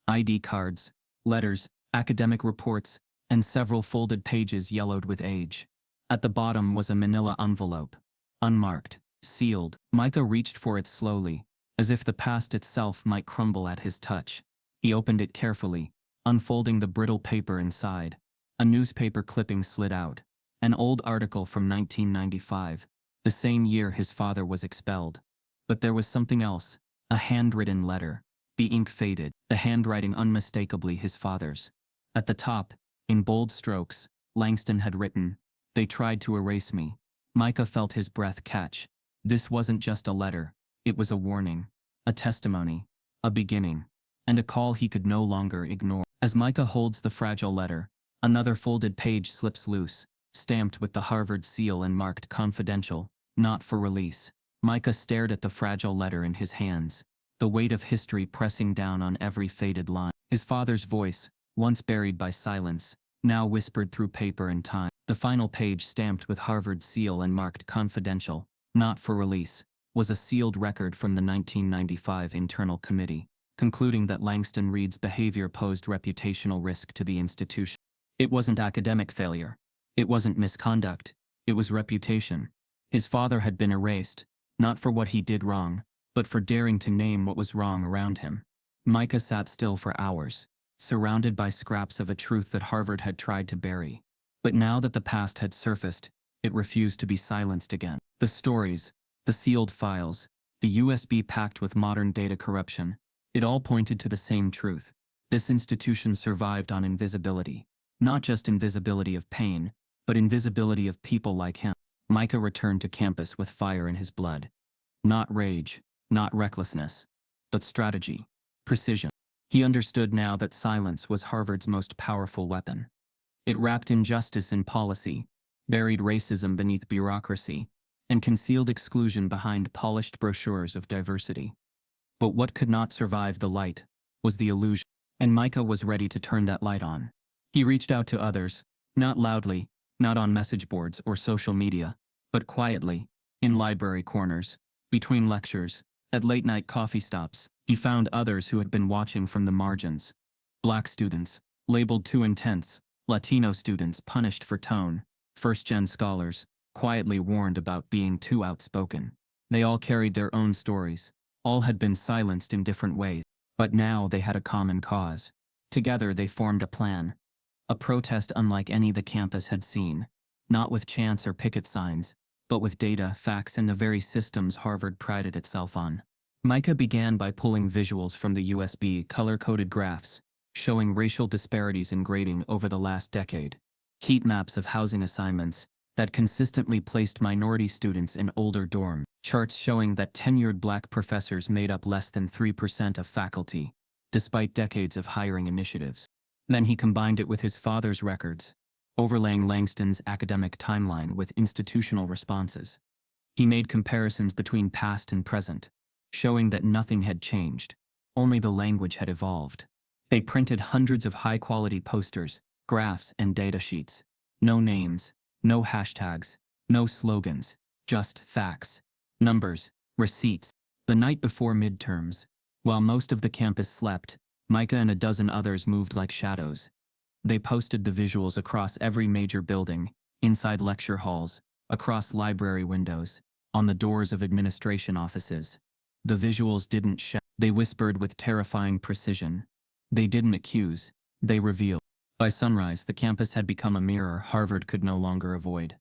Speaker 1: ID cards, letters, academic reports, and several folded pages yellowed with age. At the bottom was a manila envelope, unmarked, sealed. Micah reached for it slowly, as if the past itself might crumble at his touch. He opened it carefully, unfolding the brittle paper inside. A newspaper clipping slid out. An old article from 1995, the same year his father was expelled. But there was something else, a handwritten letter. The ink faded, the handwriting unmistakably his father's. At the top, in bold strokes, Langston had written, "They tried to erase me." Micah felt his breath catch. This wasn't just a letter, it was a warning, a testimony, a beginning, and a call he could no longer ignore. As Micah holds the fragile letter, another folded page slips loose, stamped with the Harvard seal and marked confidential, not for release. Micah stared at the fragile letter in his hands, the weight of history pressing down on every faded line. His father's voice, once buried by silence, now whispered through paper and time. The final page, stamped with Harvard seal and marked confidential, not for release, was a sealed record from the 1995 Internal Committee, concluding that Langston Reed's behavior posed reputational risk to the institution. It wasn't academic failure. It wasn't misconduct. It was reputation. His father had been erased, not for what he did wrong, but for daring to name what was wrong around him. Micah sat still for hours, surrounded by scraps of a truth that Harvard had tried to bury. But now that the past had surfaced, it refused to be silenced again. The stories, the sealed files, the USB packed with modern data corruption, it all pointed to the same truth. This institution survived on invisibility. Not just invisibility of pain, but invisibility of people like him. Micah returned to campus with fire in his blood. Not rage, not recklessness, but strategy, precision. He understood now that silence was Harvard's most powerful weapon. It wrapped injustice in policy, buried racism beneath bureaucracy, and concealed exclusion behind polished brochures of diversity. But what could not survive the light was the illusion, and Micah was ready to turn that light on. He reached out to others, not loudly, not on message boards or social media, but quietly, in library corners, between lectures, at late-night coffee stops. He found others who had been watching from the margins. Black students, labeled too intense, Latino students punished for tone, first-gen scholars, quietly warned about being too outspoken. They all carried their own stories. All had been silenced in different ways, but now they had a common cause. Together they formed a plan. A protest unlike any the campus had seen, not with chants or picket signs, but with data, facts, and the very systems Harvard prided itself on. Micah began by pulling visuals from the USB color-coded graphs, showing racial disparities in grading over the last decade. Heat maps of housing assignments that consistently placed minority students in older dorms. Charts showing that tenured black professors made up less than 3% of faculty, despite decades of hiring initiatives. Then he combined it with his father's records, overlaying Langston's academic timeline with institutional responses. He made comparisons between past and present, showing that nothing had changed, only the language had evolved. They printed hundreds of high-quality posters, graphs, and data sheets. No names, no hashtags, no slogans, just facts, numbers, receipts. The night before midterms, while most of the campus slept, Micah and a dozen others moved like shadows. They posted the visuals across every major building, inside lecture halls, across library windows, on the doors of administration offices. The visuals didn't shout. They whispered with terrifying precision. They didn't accuse, they revealed. By sunrise, the campus had become a mirror Harvard could no longer avoid.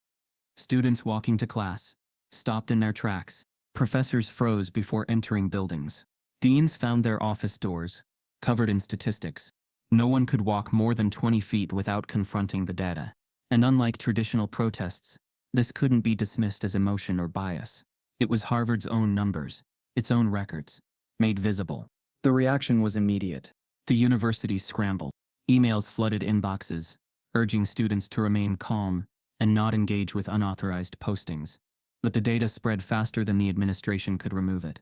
Speaker 1: Students walking to class stopped in their tracks. Professors froze before entering buildings. Deans found their office doors covered in statistics. No one could walk more than 20 feet without confronting the data. And unlike traditional protests, this couldn't be dismissed as emotion or bias. It was Harvard's own numbers, its own records, made visible. The reaction was immediate. The university scrambled. Emails flooded inboxes, urging students to remain calm and not engage with unauthorized postings. But the data spread faster than the administration could remove it.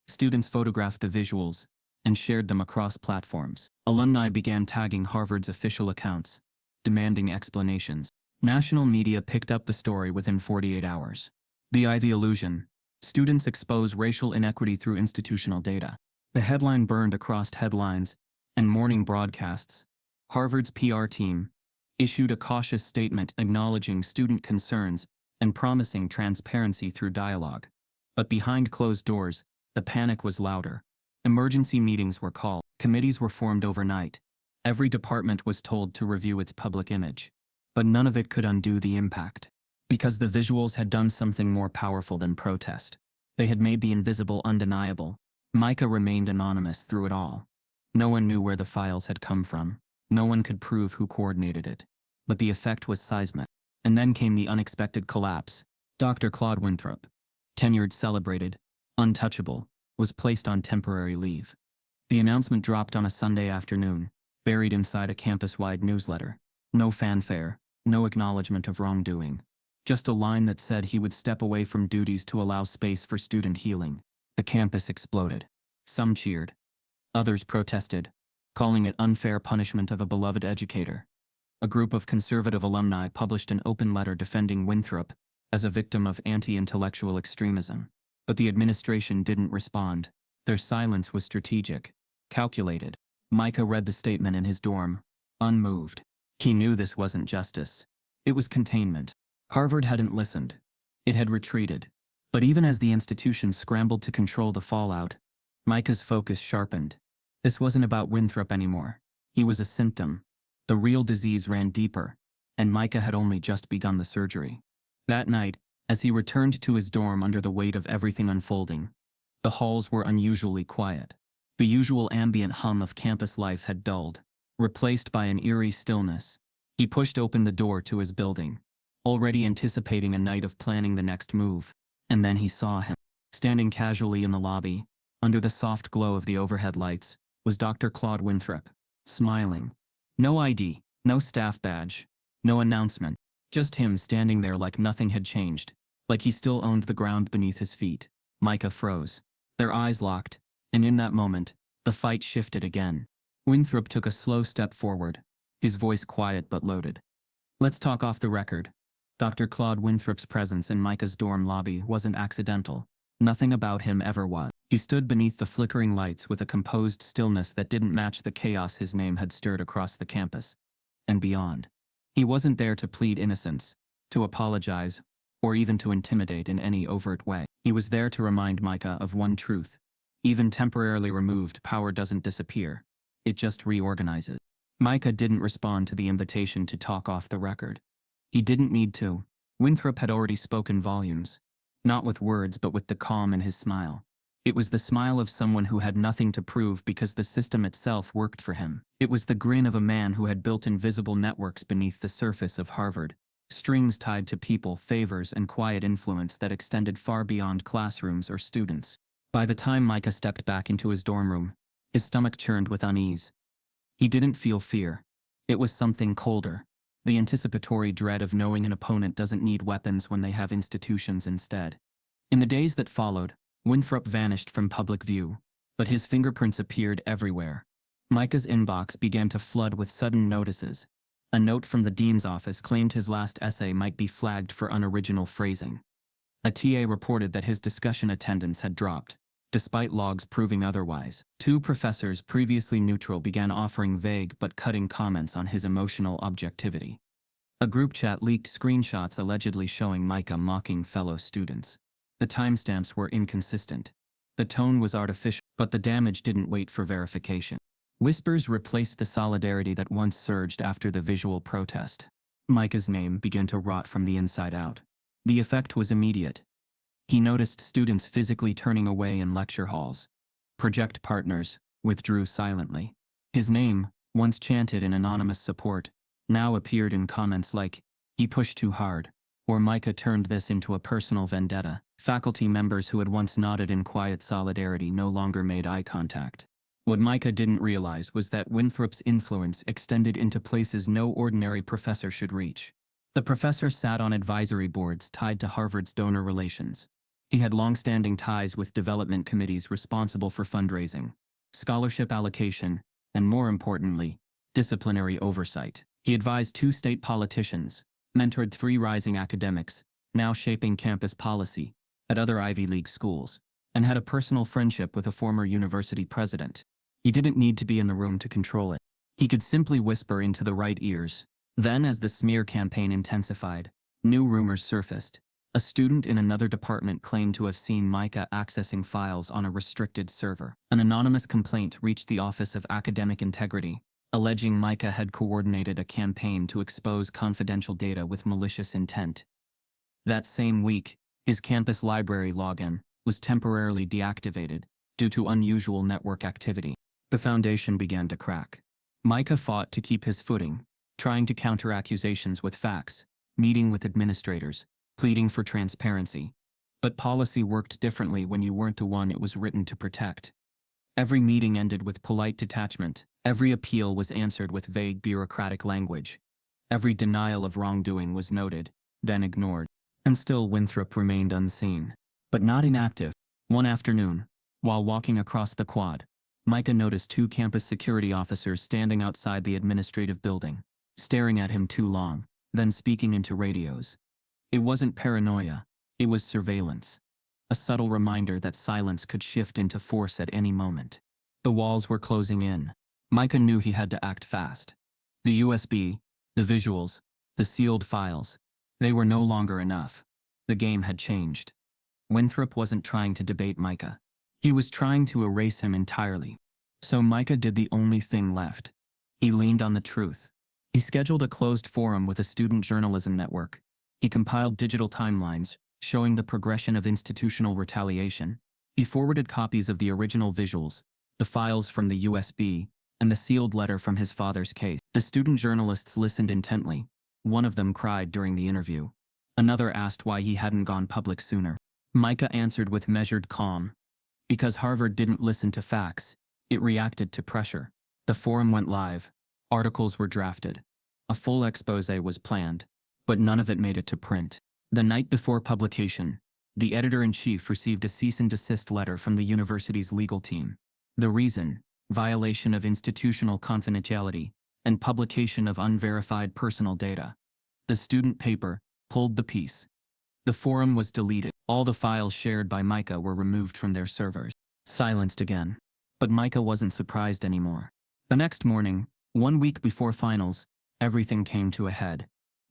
Speaker 1: Students photographed the visuals and shared them across platforms. Alumni began tagging Harvard's official accounts, demanding explanations. National media picked up the story within 48 hours. The Ivy illusion. Students expose racial inequity through institutional data. The headline burned across headlines and morning broadcasts. Harvard's PR team issued a cautious statement acknowledging student concerns and promising transparency through dialogue. But behind closed doors, the panic was louder. Emergency meetings were called. Committees were formed overnight. Every department was told to review its public image. But none of it could undo the impact. Because the visuals had done something more powerful than protest. They had made the invisible undeniable. Micah remained anonymous through it all. No one knew where the files had come from. No one could prove who coordinated it. But the effect was seismic. And then came the unexpected collapse. Dr. Claude Winthrop, tenured, celebrated, untouchable, was placed on temporary leave. The announcement dropped on a Sunday afternoon, buried inside a campus-wide newsletter. No fanfare, no acknowledgement of wrongdoing. Just a line that said he would step away from duties to allow space for student healing. The campus exploded. Some cheered. Others protested, calling it unfair punishment of a beloved educator. A group of conservative alumni published an open letter defending Winthrop as a victim of anti-intellectual extremism. But the administration didn't respond. Their silence was strategic, calculated. Micah read the statement in his dorm, unmoved. He knew this wasn't justice. It was containment. Harvard hadn't listened. It had retreated. But even as the institution scrambled to control the fallout, Micah's focus sharpened. This wasn't about Winthrop anymore. He was a symptom. The real disease ran deeper, and Micah had only just begun the surgery. That night, as he returned to his dorm under the weight of everything unfolding, the halls were unusually quiet. The usual ambient hum of campus life had dulled, replaced by an eerie stillness. He pushed open the door to his building, already anticipating a night of planning the next move. And then he saw him. Standing casually in the lobby, under the soft glow of the overhead lights, was Dr. Claude Winthrop, smiling. No ID, no staff badge, no announcement. Just him standing there like nothing had changed, like he still owned the ground beneath his feet. Micah froze. Their eyes locked, and in that moment, the fight shifted again. Winthrop took a slow step forward, his voice quiet but loaded. Let's talk off the record. Dr. Claude Winthrop's presence in Micah's dorm lobby wasn't accidental. Nothing about him ever was. He stood beneath the flickering lights with a composed stillness that didn't match the chaos his name had stirred across the campus and beyond. He wasn't there to plead innocence, to apologize, or even to intimidate in any overt way. He was there to remind Micah of one truth. Even temporarily removed, power doesn't disappear. It just reorganizes. Micah didn't respond to the invitation to talk off the record. He didn't need to. Winthrop had already spoken volumes. Not with words, but with the calm in his smile. It was the smile of someone who had nothing to prove because the system itself worked for him. It was the grin of a man who had built invisible networks beneath the surface of Harvard. Strings tied to people, favors, and quiet influence that extended far beyond classrooms or students. By the time Micah stepped back into his dorm room, his stomach churned with unease. He didn't feel fear. It was something colder. The anticipatory dread of knowing an opponent doesn't need weapons when they have institutions instead. In the days that followed, Winthrop vanished from public view, but his fingerprints appeared everywhere. Micah's inbox began to flood with sudden notices. A note from the dean's office claimed his last essay might be flagged for unoriginal phrasing. A TA reported that his discussion attendance had dropped, despite logs proving otherwise. 2 professors previously neutral began offering vague but cutting comments on his emotional objectivity. A group chat leaked screenshots allegedly showing Micah mocking fellow students. The timestamps were inconsistent. The tone was artificial, but the damage didn't wait for verification. Whispers replaced the solidarity that once surged after the visual protest. Micah's name began to rot from the inside out. The effect was immediate. He noticed students physically turning away in lecture halls. project partners, withdrew silently. His name, once chanted in anonymous support, now appeared in comments like, "He pushed too hard," or "Micah turned this into a personal vendetta." Faculty members who had once nodded in quiet solidarity no longer made eye contact. What Micah didn't realize was that Winthrop's influence extended into places no ordinary professor should reach. The professor sat on advisory boards tied to Harvard's donor relations. He had long-standing ties with development committees responsible for fundraising, scholarship allocation, and more importantly, disciplinary oversight. He advised 2 state politicians, mentored 3 rising academics, now shaping campus policy, at other Ivy League schools, and had a personal friendship with a former university president. He didn't need to be in the room to control it. He could simply whisper into the right ears. Then, as the smear campaign intensified, new rumors surfaced. A student in another department claimed to have seen Micah accessing files on a restricted server. An anonymous complaint reached the Office of Academic Integrity, alleging Micah had coordinated a campaign to expose confidential data with malicious intent. That same week, his campus library login was temporarily deactivated due to unusual network activity. The foundation began to crack. Micah fought to keep his footing, trying to counter accusations with facts, meeting with administrators, pleading for transparency. But policy worked differently when you weren't the one it was written to protect. Every meeting ended with polite detachment. Every appeal was answered with vague bureaucratic language. Every denial of wrongdoing was noted, then ignored. And still Winthrop remained unseen, but not inactive. One afternoon, while walking across the quad, Micah noticed 2 campus security officers standing outside the administrative building, staring at him too long, then speaking into radios. It wasn't paranoia, it was surveillance. A subtle reminder that silence could shift into force at any moment. The walls were closing in. Micah knew he had to act fast. The USB, the visuals, the sealed files, they were no longer enough. The game had changed. Winthrop wasn't trying to debate Micah. He was trying to erase him entirely. So Micah did the only thing left. He leaned on the truth. He scheduled a closed forum with a student journalism network. He compiled digital timelines, showing the progression of institutional retaliation. He forwarded copies of the original visuals, the files from the USB, and the sealed letter from his father's case. The student journalists listened intently. One of them cried during the interview. Another asked why he hadn't gone public sooner. Micah answered with measured calm. Because Harvard didn't listen to facts, it reacted to pressure. The forum went live. Articles were drafted. A full expose was planned, but none of it made it to print. The night before publication, the editor-in-chief received a cease and desist letter from the university's legal team. The reason: violation of institutional confidentiality and publication of unverified personal data. The student paper pulled the piece. The forum was deleted. All the files shared by Micah were removed from their servers. Silenced again. But Micah wasn't surprised anymore. The next morning, 1 week before finals, everything came to a head.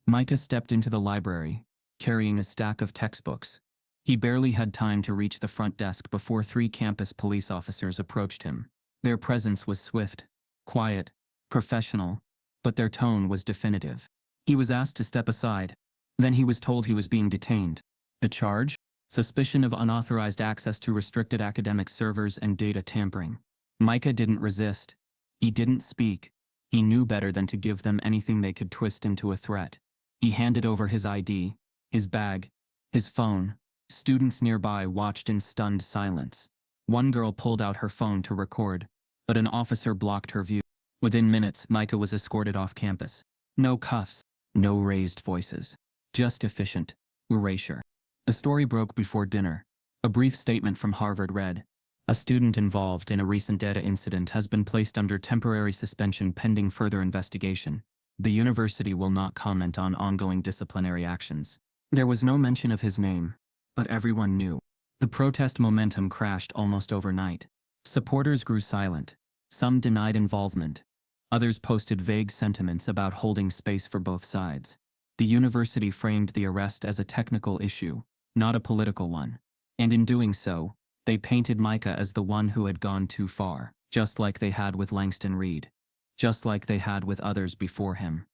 Speaker 1: Micah stepped into the library, carrying a stack of textbooks. He barely had time to reach the front desk before 3 campus police officers approached him. Their presence was swift, quiet, professional, but their tone was definitive. He was asked to step aside. Then he was told he was being detained. The charge? Suspicion of unauthorized access to restricted academic servers and data tampering. Micah didn't resist. He didn't speak. He knew better than to give them anything they could twist into a threat. He handed over his ID, his bag, his phone. Students nearby watched in stunned silence. One girl pulled out her phone to record, but an officer blocked her view. Within minutes, Micah was escorted off campus. No cuffs, no raised voices. Just efficient erasure. The story broke before dinner. A brief statement from Harvard read, "A student involved in a recent data incident has been placed under temporary suspension pending further investigation. The university will not comment on ongoing disciplinary actions." There was no mention of his name, but everyone knew. The protest momentum crashed almost overnight. Supporters grew silent. Some denied involvement. Others posted vague sentiments about holding space for both sides. The university framed the arrest as a technical issue, not a political one. And in doing so, they painted Micah as the one who had gone too far, just like they had with Langston Reed, just like they had with others before him.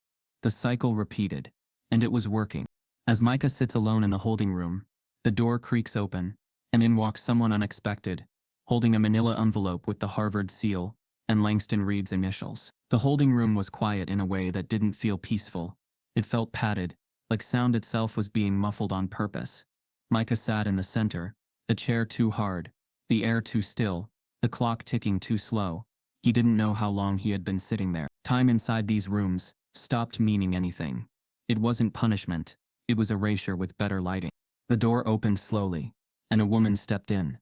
Speaker 1: The cycle repeated, and it was working. As Micah sits alone in the holding room, the door creaks open, and in walks someone unexpected, holding a manila envelope with the Harvard seal and Langston Reed's initials. The holding room was quiet in a way that didn't feel peaceful. It felt padded, like sound itself was being muffled on purpose. Micah sat in the center, the chair too hard, the air too still, the clock ticking too slow. He didn't know how long he had been sitting there. Time inside these rooms stopped meaning anything. It wasn't punishment, it was erasure with better lighting. The door opened slowly, and a woman stepped in.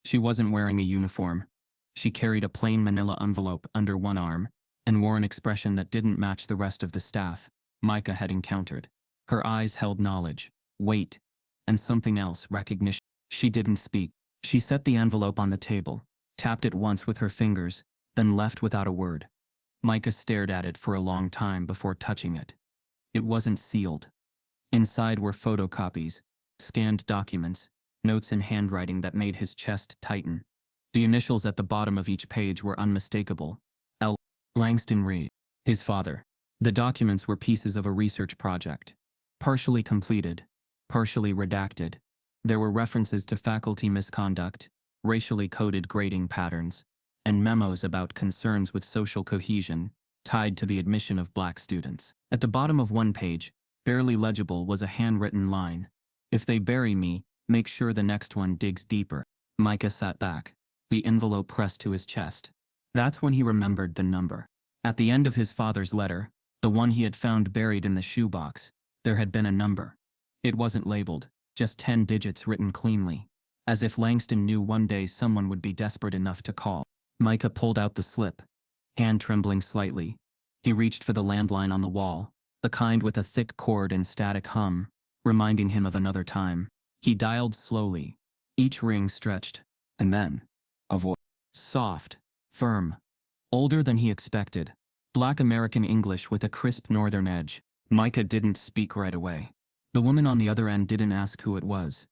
Speaker 1: She wasn't wearing a uniform. She carried a plain manila envelope under one arm and wore an expression that didn't match the rest of the staff Micah had encountered. Her eyes held knowledge, weight, and something else, recognition. She didn't speak. She set the envelope on the table, tapped it once with her fingers, then left without a word. Micah stared at it for a long time before touching it. It wasn't sealed. Inside were photocopies, scanned documents, notes in handwriting that made his chest tighten. The initials at the bottom of each page were unmistakable. L. Langston Reed, his father. The documents were pieces of a research project. Partially completed, partially redacted. There were references to faculty misconduct, racially coded grading patterns, and memos about concerns with social cohesion tied to the admission of black students. At the bottom of one page, barely legible, was a handwritten line. "If they bury me, make sure the next one digs deeper." Micah sat back, the envelope pressed to his chest. That's when he remembered the number. At the end of his father's letter, the one he had found buried in the shoebox, there had been a number. It wasn't labeled, just 10 digits written cleanly, as if Langston knew one day someone would be desperate enough to call. Micah pulled out the slip, hand trembling slightly. He reached for the landline on the wall, the kind with a thick cord and static hum, reminding him of another time. He dialed slowly, each ring stretched, and then a voice. Soft, firm, older than he expected. Black American English with a crisp northern edge. Micah didn't speak right away. The woman on the other end didn't ask who it was.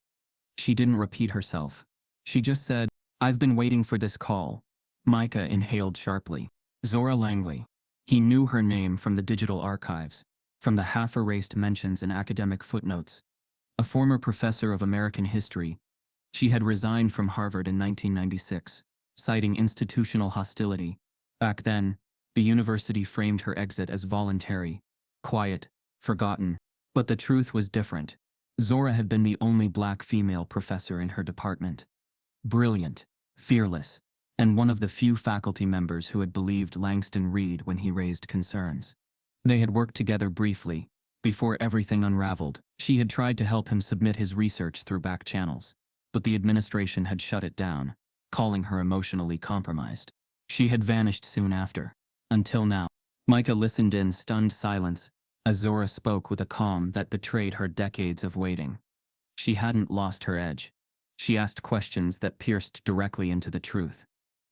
Speaker 1: She didn't repeat herself. She just said, "I've been waiting for this call." Micah inhaled sharply. Zora Langley. He knew her name from the digital archives, from the half-erased mentions in academic footnotes. A former professor of American history, she had resigned from Harvard in 1996, citing institutional hostility. Back then, the university framed her exit as voluntary, quiet, forgotten. But the truth was different. Zora had been the only black female professor in her department. Brilliant, fearless, and one of the few faculty members who had believed Langston Reed when he raised concerns. They had worked together briefly, before everything unraveled. She had tried to help him submit his research through back channels, but the administration had shut it down, calling her emotionally compromised. She had vanished soon after. Until now. Micah listened in stunned silence as Zora spoke with a calm that betrayed her decades of waiting. She hadn't lost her edge. She asked questions that pierced directly into the truth.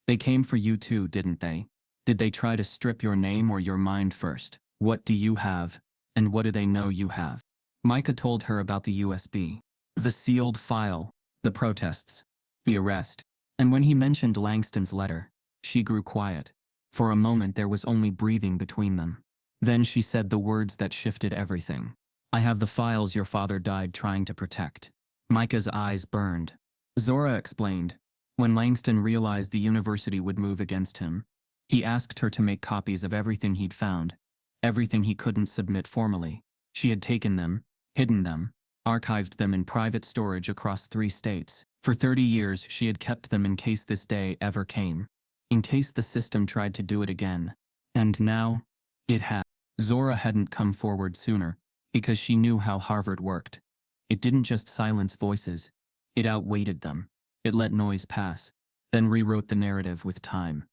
Speaker 1: "They came for you too, didn't they? Did they try to strip your name or your mind first? What do you have, and what do they know you have?" Micah told her about the USB, the sealed file, the protests, the arrest, and when he mentioned Langston's letter, she grew quiet. For a moment there was only breathing between them. Then she said the words that shifted everything. "I have the files your father died trying to protect." Micah's eyes burned. Zora explained. When Langston realized the university would move against him, he asked her to make copies of everything he'd found, everything he couldn't submit formally. She had taken them, hidden them, archived them in private storage across 3 states. For 30 years she had kept them in case this day ever came. In case the system tried to do it again. And now, it had. Zora hadn't come forward sooner, because she knew how Harvard worked. It didn't just silence voices, it outweighted them. It let noise pass, then rewrote the narrative with time.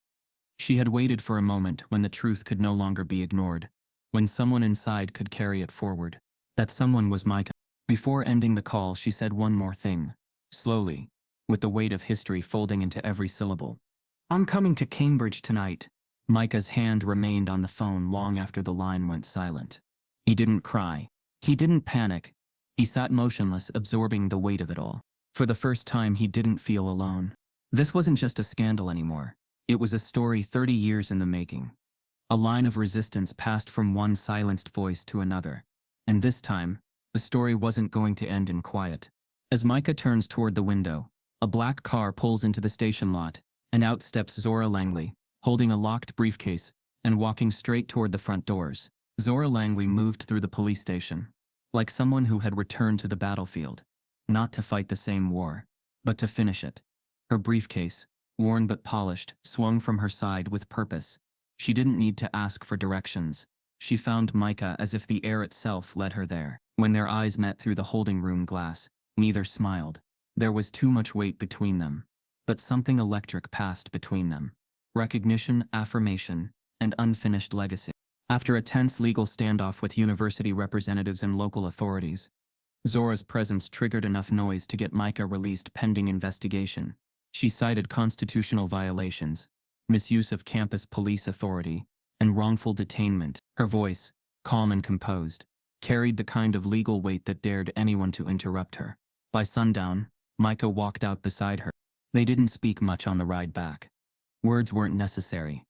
Speaker 1: She had waited for a moment when the truth could no longer be ignored, when someone inside could carry it forward. That someone was Micah. Before ending the call, she said one more thing, slowly, with the weight of history folding into every syllable. "I'm coming to Cambridge tonight." Micah's hand remained on the phone long after the line went silent. He didn't cry. He didn't panic. He sat motionless, absorbing the weight of it all. For the first time, he didn't feel alone. This wasn't just a scandal anymore. It was a story 30 years in the making. A line of resistance passed from one silenced voice to another. And this time, the story wasn't going to end in quiet. As Micah turns toward the window, A black car pulls into the station lot, and out steps Zora Langley, holding a locked briefcase and walking straight toward the front doors. Zora Langley moved through the police station, like someone who had returned to the battlefield, not to fight the same war, but to finish it. Her briefcase, worn but polished, swung from her side with purpose. She didn't need to ask for directions. She found Micah as if the air itself led her there. When their eyes met through the holding room glass, neither smiled. There was too much weight between them. But something electric passed between them. Recognition, affirmation, and unfinished legacy. After a tense legal standoff with university representatives and local authorities, Zora's presence triggered enough noise to get Micah released pending investigation. She cited constitutional violations, misuse of campus police authority, and wrongful detainment. Her voice, calm and composed, carried the kind of legal weight that dared anyone to interrupt her. By sundown, Micah walked out beside her. They didn't speak much on the ride back. Words weren't necessary.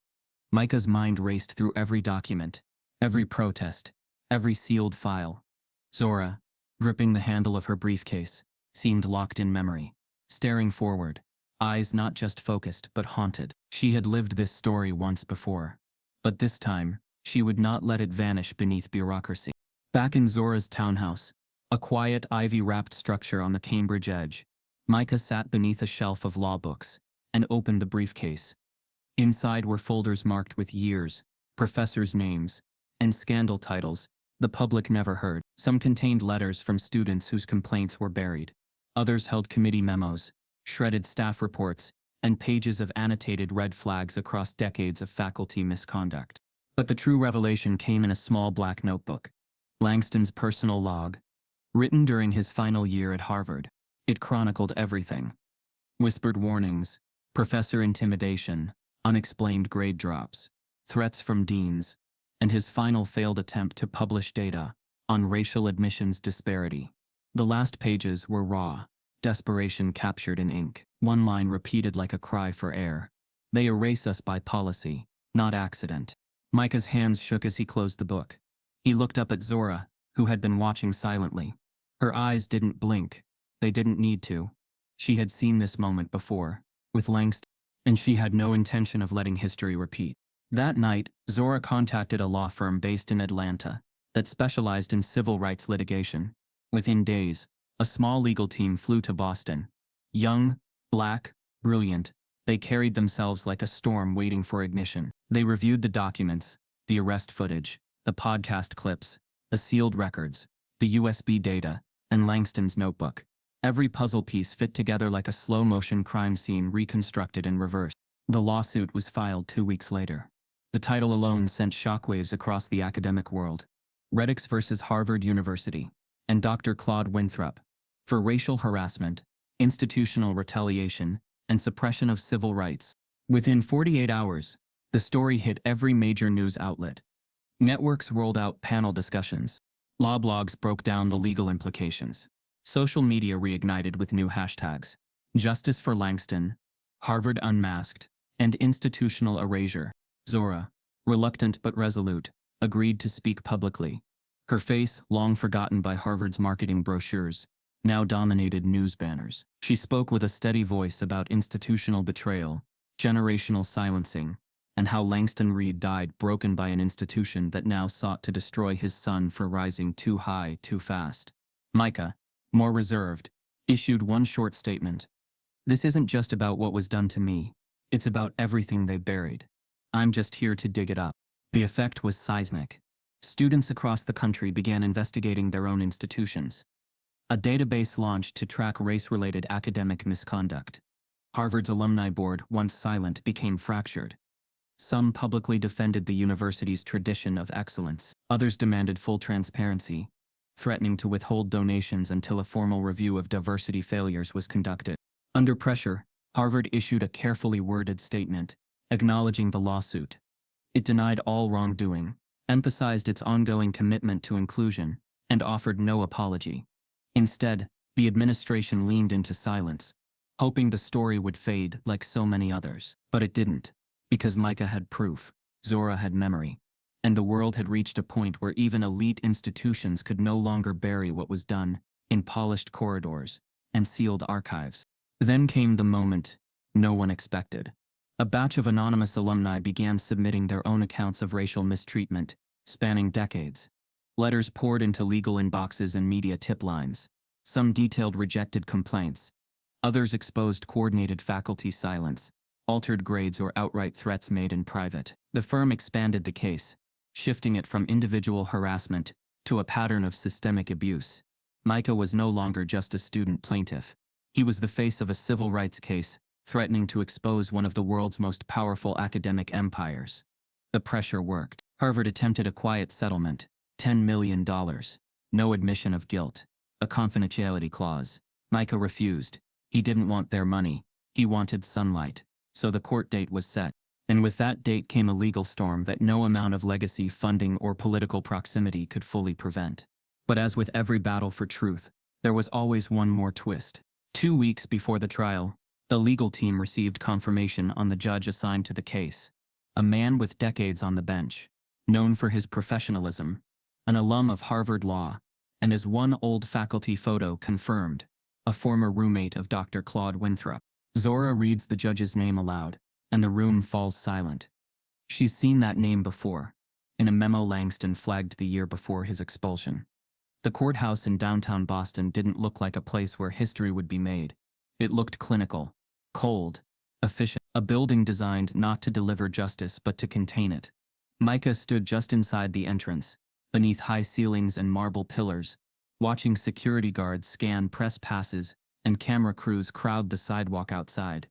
Speaker 1: Micah's mind raced through every document, every protest, every sealed file. Zora, gripping the handle of her briefcase, seemed locked in memory, staring forward, eyes not just focused but haunted. She had lived this story once before, but this time, she would not let it vanish beneath bureaucracy. Back in Zora's townhouse, a quiet ivy-wrapped structure on the Cambridge edge, Micah sat beneath a shelf of law books and opened the briefcase. Inside were folders marked with years, professors' names, and scandal titles the public never heard. Some contained letters from students whose complaints were buried. Others held committee memos, shredded staff reports, and pages of annotated red flags across decades of faculty misconduct. But the true revelation came in a small black notebook. Langston's personal log, written during his final year at Harvard. It chronicled everything. Whispered warnings, professor intimidation, unexplained grade drops, threats from deans, and his final failed attempt to publish data on racial admissions disparity. The last pages were raw, desperation captured in ink. One line repeated like a cry for air. They erase us by policy, not accident. Micah's hands shook as he closed the book. He looked up at Zora, who had been watching silently. Her eyes didn't blink. They didn't need to. She had seen this moment before, with Langston, and she had no intention of letting history repeat. That night, Zora contacted a law firm based in Atlanta that specialized in civil rights litigation. Within days, a small legal team flew to Boston. Young, black, brilliant, they carried themselves like a storm waiting for ignition. They reviewed the documents, the arrest footage, the podcast clips, the sealed records, the USB data, and Langston's notebook. Every puzzle piece fit together like a slow-motion crime scene reconstructed in reverse. The lawsuit was filed 2 weeks later. The title alone sent shockwaves across the academic world. Reddix versus Harvard University, and Dr. Claude Winthrop, for racial harassment, institutional retaliation, and suppression of civil rights. Within 48 hours, the story hit every major news outlet. Networks rolled out panel discussions. Law blogs broke down the legal implications. Social media reignited with new hashtags. Justice for Langston, Harvard Unmasked, and Institutional Erasure. Zora, reluctant but resolute, agreed to speak publicly. Her face, long forgotten by Harvard's marketing brochures, now dominated news banners. She spoke with a steady voice about institutional betrayal, generational silencing, and how Langston Reed died broken by an institution that now sought to destroy his son for rising too high too fast. Micah, more reserved, issued one short statement. This isn't just about what was done to me. It's about everything they buried. I'm just here to dig it up. The effect was seismic. Students across the country began investigating their own institutions. A database launched to track race-related academic misconduct. Harvard's alumni board, once silent, became fractured. Some publicly defended the university's tradition of excellence. Others demanded full transparency, threatening to withhold donations until a formal review of diversity failures was conducted. Under pressure, Harvard issued a carefully worded statement, acknowledging the lawsuit. It denied all wrongdoing, emphasized its ongoing commitment to inclusion, and offered no apology. Instead, the administration leaned into silence, hoping the story would fade like so many others. But it didn't, because Micah had proof, Zora had memory, and the world had reached a point where even elite institutions could no longer bury what was done in polished corridors and sealed archives. Then came the moment no one expected. A batch of anonymous alumni began submitting their own accounts of racial mistreatment, spanning decades. Letters poured into legal inboxes and media tip lines. Some detailed rejected complaints. Others exposed coordinated faculty silence, altered grades, or outright threats made in private. The firm expanded the case, shifting it from individual harassment to a pattern of systemic abuse. Micah was no longer just a student plaintiff. He was the face of a civil rights case, threatening to expose one of the world's most powerful academic empires. The pressure worked. Harvard attempted a quiet settlement, $10 million. No admission of guilt. A confidentiality clause. Micah refused. He didn't want their money. He wanted sunlight. So the court date was set. And with that date came a legal storm that no amount of legacy funding or political proximity could fully prevent. But as with every battle for truth, there was always one more twist. 2 weeks before the trial, the legal team received confirmation on the judge assigned to the case. A man with decades on the bench, known for his professionalism, an alum of Harvard Law, and as one old faculty photo confirmed, a former roommate of Dr. Claude Winthrop. Zora reads the judge's name aloud, and the room falls silent. She's seen that name before, in a memo Langston flagged the year before his expulsion. The courthouse in downtown Boston didn't look like a place where history would be made. It looked clinical, cold, efficient, a building designed not to deliver justice but to contain it. Micah stood just inside the entrance, beneath high ceilings and marble pillars, watching security guards scan press passes and camera crews crowd the sidewalk outside.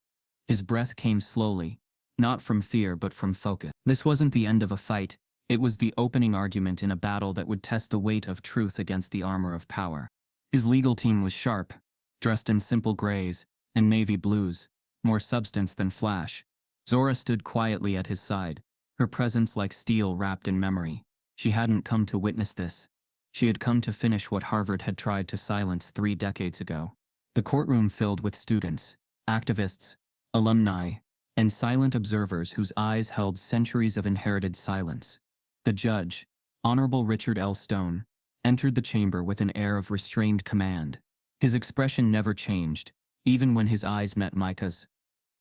Speaker 1: His breath came slowly, not from fear but from focus. This wasn't the end of a fight. It was the opening argument in a battle that would test the weight of truth against the armor of power. His legal team was sharp, dressed in simple grays and navy blues, more substance than flash. Zora stood quietly at his side, her presence like steel wrapped in memory. She hadn't come to witness this. She had come to finish what Harvard had tried to silence 3 decades ago. The courtroom filled with students, activists, alumni, and silent observers whose eyes held centuries of inherited silence. The judge, Honorable Richard L. Stone, entered the chamber with an air of restrained command. His expression never changed, even when his eyes met Micah's.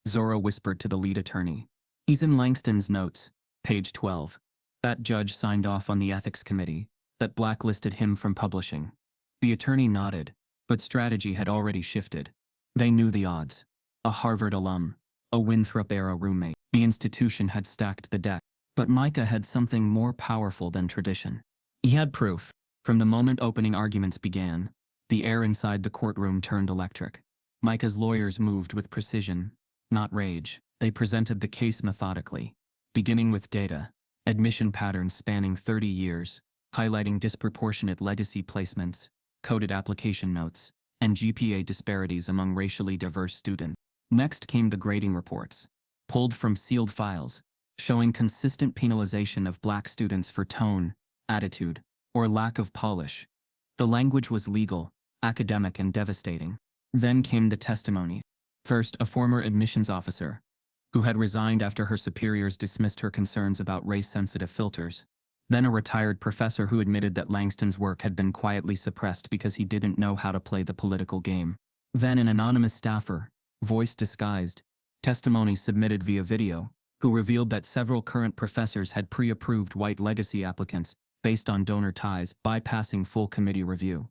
Speaker 1: Zora whispered to the lead attorney. "He's in Langston's notes, page 12. That judge signed off on the ethics committee that blacklisted him from publishing." The attorney nodded, but strategy had already shifted. They knew the odds. A Harvard alum, a Winthrop-era roommate. The institution had stacked the deck. But Micah had something more powerful than tradition. He had proof. From the moment opening arguments began, the air inside the courtroom turned electric. Micah's lawyers moved with precision, not rage. They presented the case methodically, beginning with data, admission patterns spanning 30 years, highlighting disproportionate legacy placements, coded application notes, and GPA disparities among racially diverse students. Next came the grading reports, pulled from sealed files, showing consistent penalization of black students for tone, attitude, or lack of polish. The language was legal, academic, and devastating. Then came the testimony. First, a former admissions officer, who had resigned after her superiors dismissed her concerns about race-sensitive filters. Then a retired professor who admitted that Langston's work had been quietly suppressed because he didn't know how to play the political game. Then an anonymous staffer, voice disguised, testimony submitted via video, who revealed that several current professors had pre-approved white legacy applicants based on donor ties, bypassing full committee review.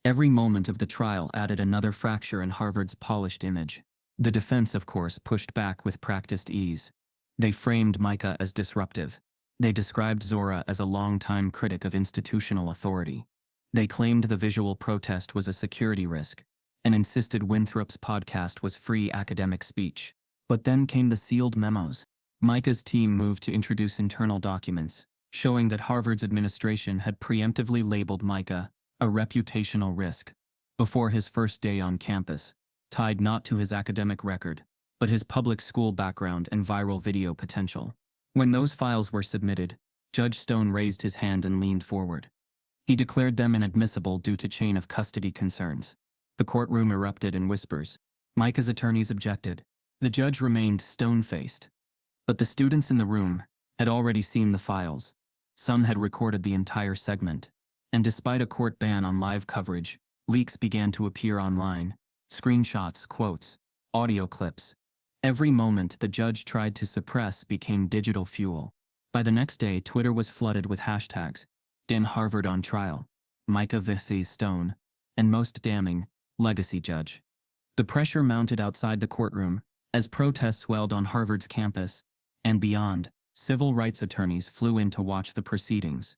Speaker 1: Every moment of the trial added another fracture in Harvard's polished image. The defense, of course, pushed back with practiced ease. They framed Micah as disruptive. They described Zora as a longtime critic of institutional authority. They claimed the visual protest was a security risk, and insisted Winthrop's podcast was free academic speech. But then came the sealed memos. Micah's team moved to introduce internal documents, showing that Harvard's administration had preemptively labeled Micah a reputational risk before his first day on campus, tied not to his academic record, but his public school background and viral video potential. When those files were submitted, Judge Stone raised his hand and leaned forward. He declared them inadmissible due to chain of custody concerns. The courtroom erupted in whispers. Micah's attorneys objected. The judge remained stone-faced. But the students in the room had already seen the files. Some had recorded the entire segment. And despite a court ban on live coverage, leaks began to appear online. Screenshots, quotes, audio clips. Every moment the judge tried to suppress became digital fuel. By the next day, Twitter was flooded with hashtags, "Dan Harvard on trial," "Micah vs. Stone," and most damning, "Legacy Judge." The pressure mounted outside the courtroom as protests swelled on Harvard's campus, and beyond, civil rights attorneys flew in to watch the proceedings.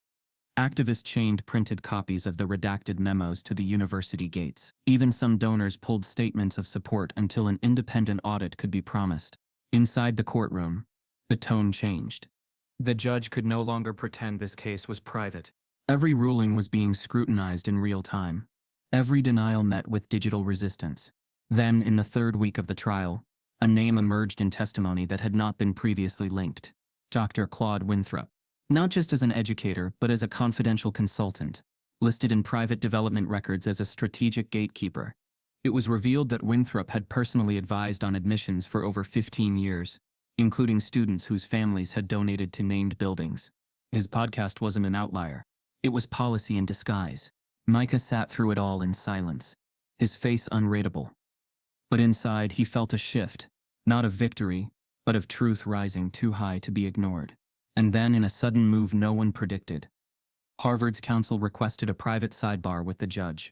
Speaker 1: Activists chained printed copies of the redacted memos to the university gates. Even some donors pulled statements of support until an independent audit could be promised. Inside the courtroom, the tone changed. The judge could no longer pretend this case was private. Every ruling was being scrutinized in real time. Every denial met with digital resistance. Then, in the third week of the trial, a name emerged in testimony that had not been previously linked: Dr. Claude Winthrop. Not just as an educator, but as a confidential consultant, listed in private development records as a strategic gatekeeper. It was revealed that Winthrop had personally advised on admissions for over 15 years, including students whose families had donated to named buildings. His podcast wasn't an outlier. It was policy in disguise. Micah sat through it all in silence, his face unreadable. But inside, he felt a shift, not of victory, but of truth rising too high to be ignored. And then, in a sudden move no one predicted, Harvard's counsel requested a private sidebar with the judge.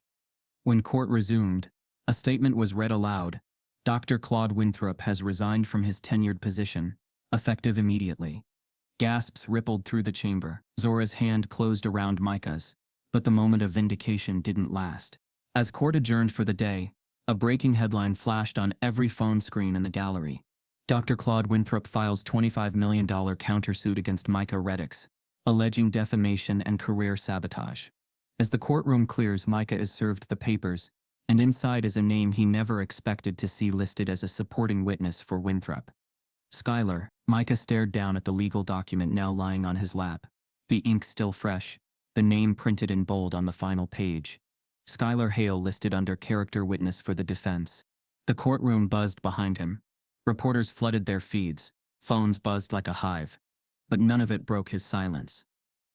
Speaker 1: When court resumed, a statement was read aloud: "Dr. Claude Winthrop has resigned from his tenured position, effective immediately." Gasps rippled through the chamber. Zora's hand closed around Micah's, but the moment of vindication didn't last. As court adjourned for the day, a breaking headline flashed on every phone screen in the gallery. Dr. Claude Winthrop files $25 million countersuit against Micah Reddix, alleging defamation and career sabotage. As the courtroom clears, Micah is served the papers, and inside is a name he never expected to see listed as a supporting witness for Winthrop: Skylar. Micah stared down at the legal document now lying on his lap, the ink still fresh, the name printed in bold on the final page. Skylar Hale listed under character witness for the defense. The courtroom buzzed behind him. Reporters flooded their feeds, phones buzzed like a hive. But none of it broke his silence.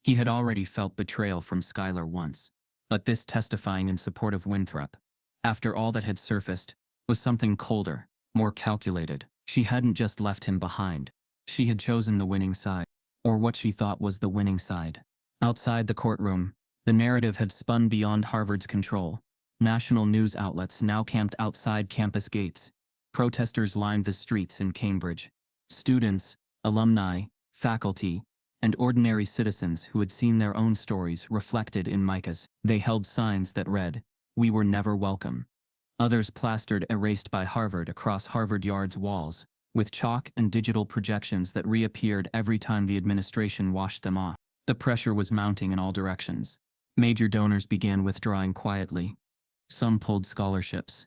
Speaker 1: He had already felt betrayal from Skylar once, but this testifying in support of Winthrop, after all that had surfaced, was something colder, more calculated. She hadn't just left him behind. She had chosen the winning side, or what she thought was the winning side. Outside the courtroom, the narrative had spun beyond Harvard's control. National news outlets now camped outside campus gates. Protesters lined the streets in Cambridge. Students, alumni, faculty, and ordinary citizens who had seen their own stories reflected in Micah's. They held signs that read, "We were never welcome." Others plastered "Erased by Harvard" across Harvard Yard's walls, with chalk and digital projections that reappeared every time the administration washed them off. The pressure was mounting in all directions. Major donors began withdrawing quietly. Some pulled scholarships.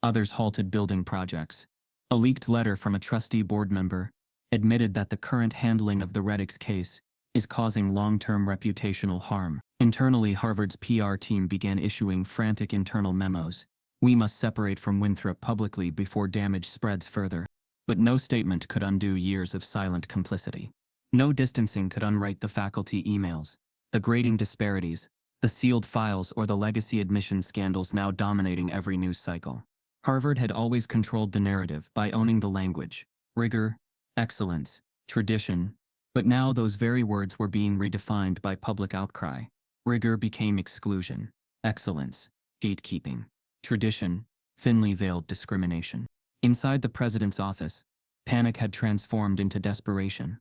Speaker 1: Others halted building projects. A leaked letter from a trustee board member admitted that the current handling of the Reddix case is causing long-term reputational harm. Internally, Harvard's PR team began issuing frantic internal memos. "We must separate from Winthrop publicly before damage spreads further." But no statement could undo years of silent complicity. No distancing could unwrite the faculty emails, the grading disparities, the sealed files, or the legacy admission scandals now dominating every news cycle. Harvard had always controlled the narrative by owning the language: rigor, excellence, tradition. But now those very words were being redefined by public outcry. Rigor became exclusion. Excellence, gatekeeping. Tradition, thinly veiled discrimination. Inside the president's office, panic had transformed into desperation.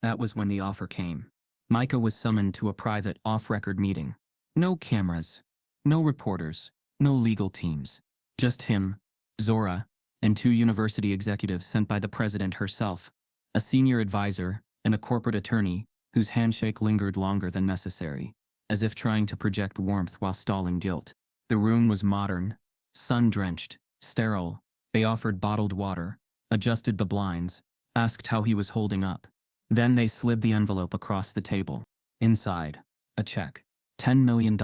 Speaker 1: That was when the offer came. Micah was summoned to a private, off-record meeting. No cameras, no reporters, no legal teams. Just him, Zora, and two university executives sent by the president herself, a senior advisor and a corporate attorney whose handshake lingered longer than necessary, as if trying to project warmth while stalling guilt. The room was modern, sun-drenched, sterile. They offered bottled water, adjusted the blinds, asked how he was holding up. Then they slid the envelope across the table. Inside, a check, $10 million.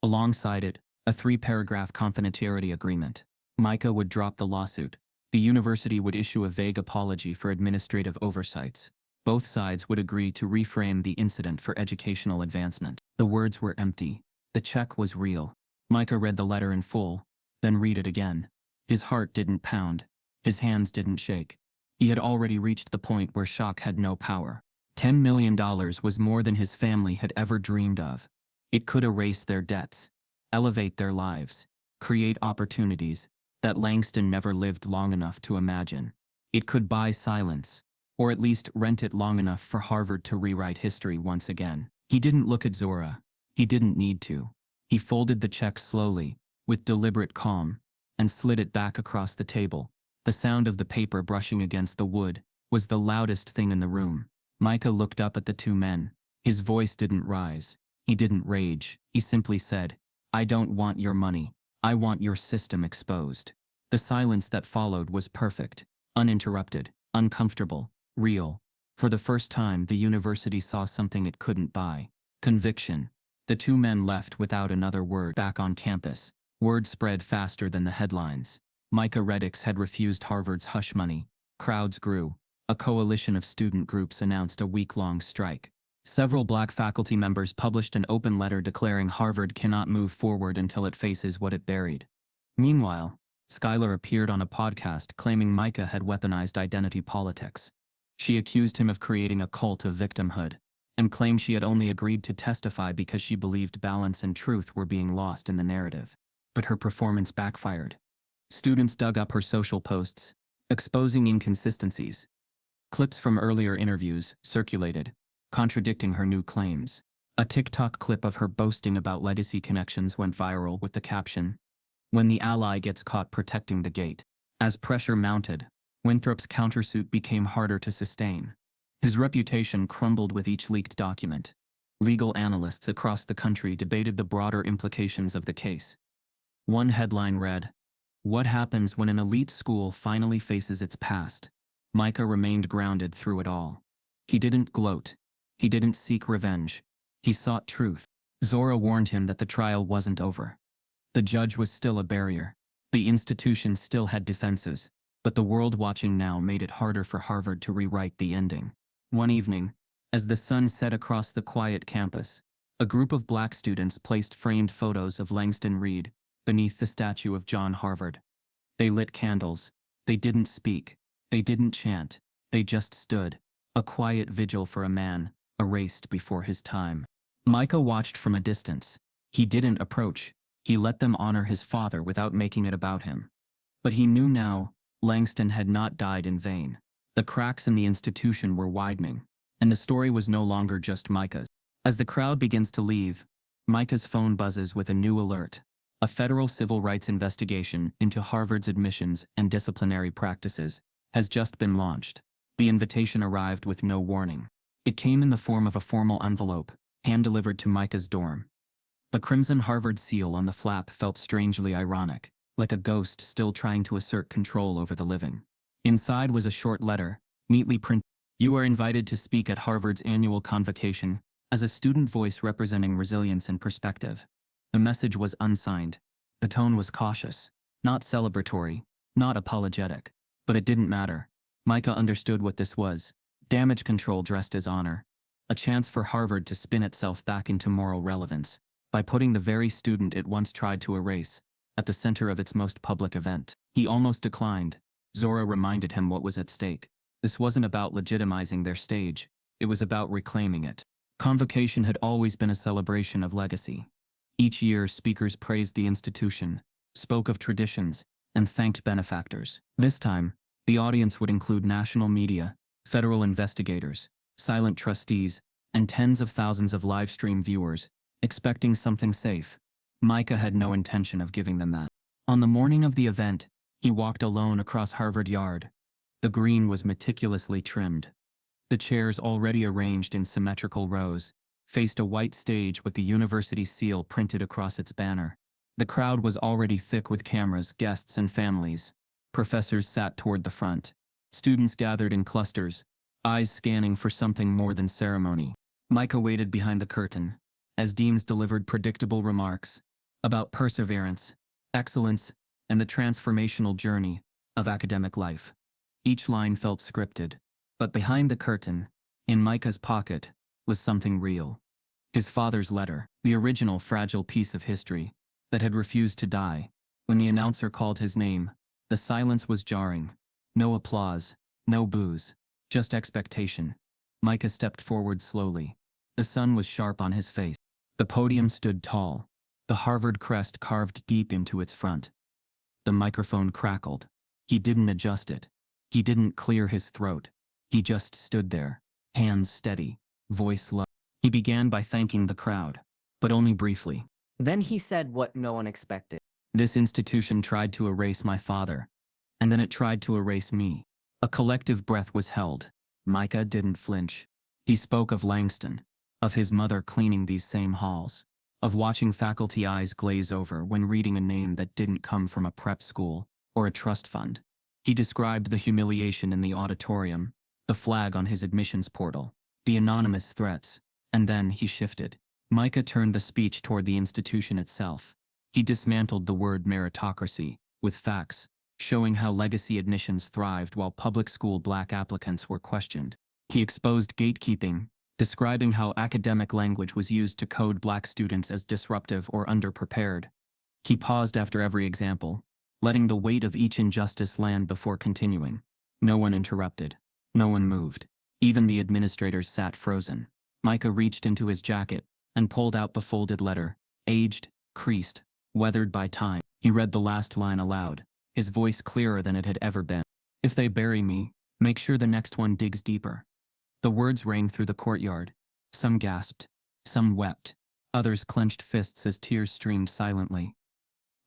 Speaker 1: Alongside it, a 3-paragraph confidentiality agreement. Micah would drop the lawsuit. The university would issue a vague apology for administrative oversights. Both sides would agree to reframe the incident for educational advancement. The words were empty. The check was real. Micah read the letter in full, then read it again. His heart didn't pound. His hands didn't shake. He had already reached the point where shock had no power. $10 million was more than his family had ever dreamed of. It could erase their debts, elevate their lives, create opportunities that Langston never lived long enough to imagine. It could buy silence, or at least rent it long enough for Harvard to rewrite history once again. He didn't look at Zora. He didn't need to. He folded the check slowly, with deliberate calm, and slid it back across the table. The sound of the paper brushing against the wood was the loudest thing in the room. Micah looked up at the two men. His voice didn't rise. He didn't rage. He simply said, "I don't want your money. I want your system exposed." The silence that followed was perfect, uninterrupted, uncomfortable, real. For the first time, the university saw something it couldn't buy: conviction. The two men left without another word. Back on campus, word spread faster than the headlines. Micah Reddix had refused Harvard's hush money. Crowds grew. A coalition of student groups announced a week-long strike. Several black faculty members published an open letter declaring Harvard cannot move forward until it faces what it buried. Meanwhile, Schuyler appeared on a podcast claiming Micah had weaponized identity politics. She accused him of creating a cult of victimhood, and claimed she had only agreed to testify because she believed balance and truth were being lost in the narrative. But her performance backfired. Students dug up her social posts, exposing inconsistencies. Clips from earlier interviews circulated, contradicting her new claims. A TikTok clip of her boasting about legacy connections went viral with the caption, "When the ally gets caught protecting the gate." As pressure mounted, Winthrop's countersuit became harder to sustain. His reputation crumbled with each leaked document. Legal analysts across the country debated the broader implications of the case. One headline read, "What happens when an elite school finally faces its past?" Micah remained grounded through it all. He didn't gloat. He didn't seek revenge. He sought truth. Zora warned him that the trial wasn't over. The judge was still a barrier. The institution still had defenses, but the world watching now made it harder for Harvard to rewrite the ending. One evening, as the sun set across the quiet campus, a group of black students placed framed photos of Langston Reed beneath the statue of John Harvard. They lit candles. They didn't speak. They didn't chant. They just stood, a quiet vigil for a man erased before his time. Micah watched from a distance. He didn't approach. He let them honor his father without making it about him. But he knew now, Langston had not died in vain. The cracks in the institution were widening, and the story was no longer just Micah's. As the crowd begins to leave, Micah's phone buzzes with a new alert. A federal civil rights investigation into Harvard's admissions and disciplinary practices has just been launched. The invitation arrived with no warning. It came in the form of a formal envelope, hand-delivered to Micah's dorm. The crimson Harvard seal on the flap felt strangely ironic, like a ghost still trying to assert control over the living. Inside was a short letter, neatly printed. "You are invited to speak at Harvard's annual convocation as a student voice representing resilience and perspective." The message was unsigned. The tone was cautious, not celebratory, not apologetic. But it didn't matter. Micah understood what this was: damage control dressed as honor. A chance for Harvard to spin itself back into moral relevance by putting the very student it once tried to erase at the center of its most public event. He almost declined. Zora reminded him what was at stake. This wasn't about legitimizing their stage. It was about reclaiming it. Convocation had always been a celebration of legacy. Each year, speakers praised the institution, spoke of traditions, and thanked benefactors. This time, the audience would include national media, federal investigators, silent trustees, and tens of thousands of live-stream viewers, expecting something safe. Micah had no intention of giving them that. On the morning of the event, he walked alone across Harvard Yard. The green was meticulously trimmed. The chairs, already arranged in symmetrical rows, faced a white stage with the university seal printed across its banner. The crowd was already thick with cameras, guests, and families. Professors sat toward the front. Students gathered in clusters, eyes scanning for something more than ceremony. Micah waited behind the curtain, as deans delivered predictable remarks about perseverance, excellence, and the transformational journey of academic life. Each line felt scripted, but behind the curtain, in Micah's pocket, was something real. His father's letter, the original fragile piece of history that had refused to die. When the announcer called his name, the silence was jarring. No applause, no boos, just expectation. Micah stepped forward slowly. The sun was sharp on his face. The podium stood tall, the Harvard crest carved deep into its front. The microphone crackled. He didn't adjust it. He didn't clear his throat. He just stood there, hands steady, voice low. He began by thanking the crowd, but only briefly.
Speaker 2: Then he said what no one expected.
Speaker 1: This institution tried to erase my father, and then it tried to erase me. A collective breath was held. Micah didn't flinch. He spoke of Langston, of his mother cleaning these same halls, of watching faculty eyes glaze over when reading a name that didn't come from a prep school or a trust fund. He described the humiliation in the auditorium, the flag on his admissions portal, the anonymous threats, and then he shifted. Micah turned the speech toward the institution itself. He dismantled the word meritocracy with facts, showing how legacy admissions thrived while public school black applicants were questioned. He exposed gatekeeping, describing how academic language was used to code black students as disruptive or underprepared. He paused after every example, letting the weight of each injustice land before continuing. No one interrupted. No one moved. Even the administrators sat frozen. Micah reached into his jacket and pulled out the folded letter, aged, creased, weathered by time. He read the last line aloud, his voice clearer than it had ever been. If they bury me, make sure the next one digs deeper. The words rang through the courtyard. Some gasped. Some wept. Others clenched fists as tears streamed silently.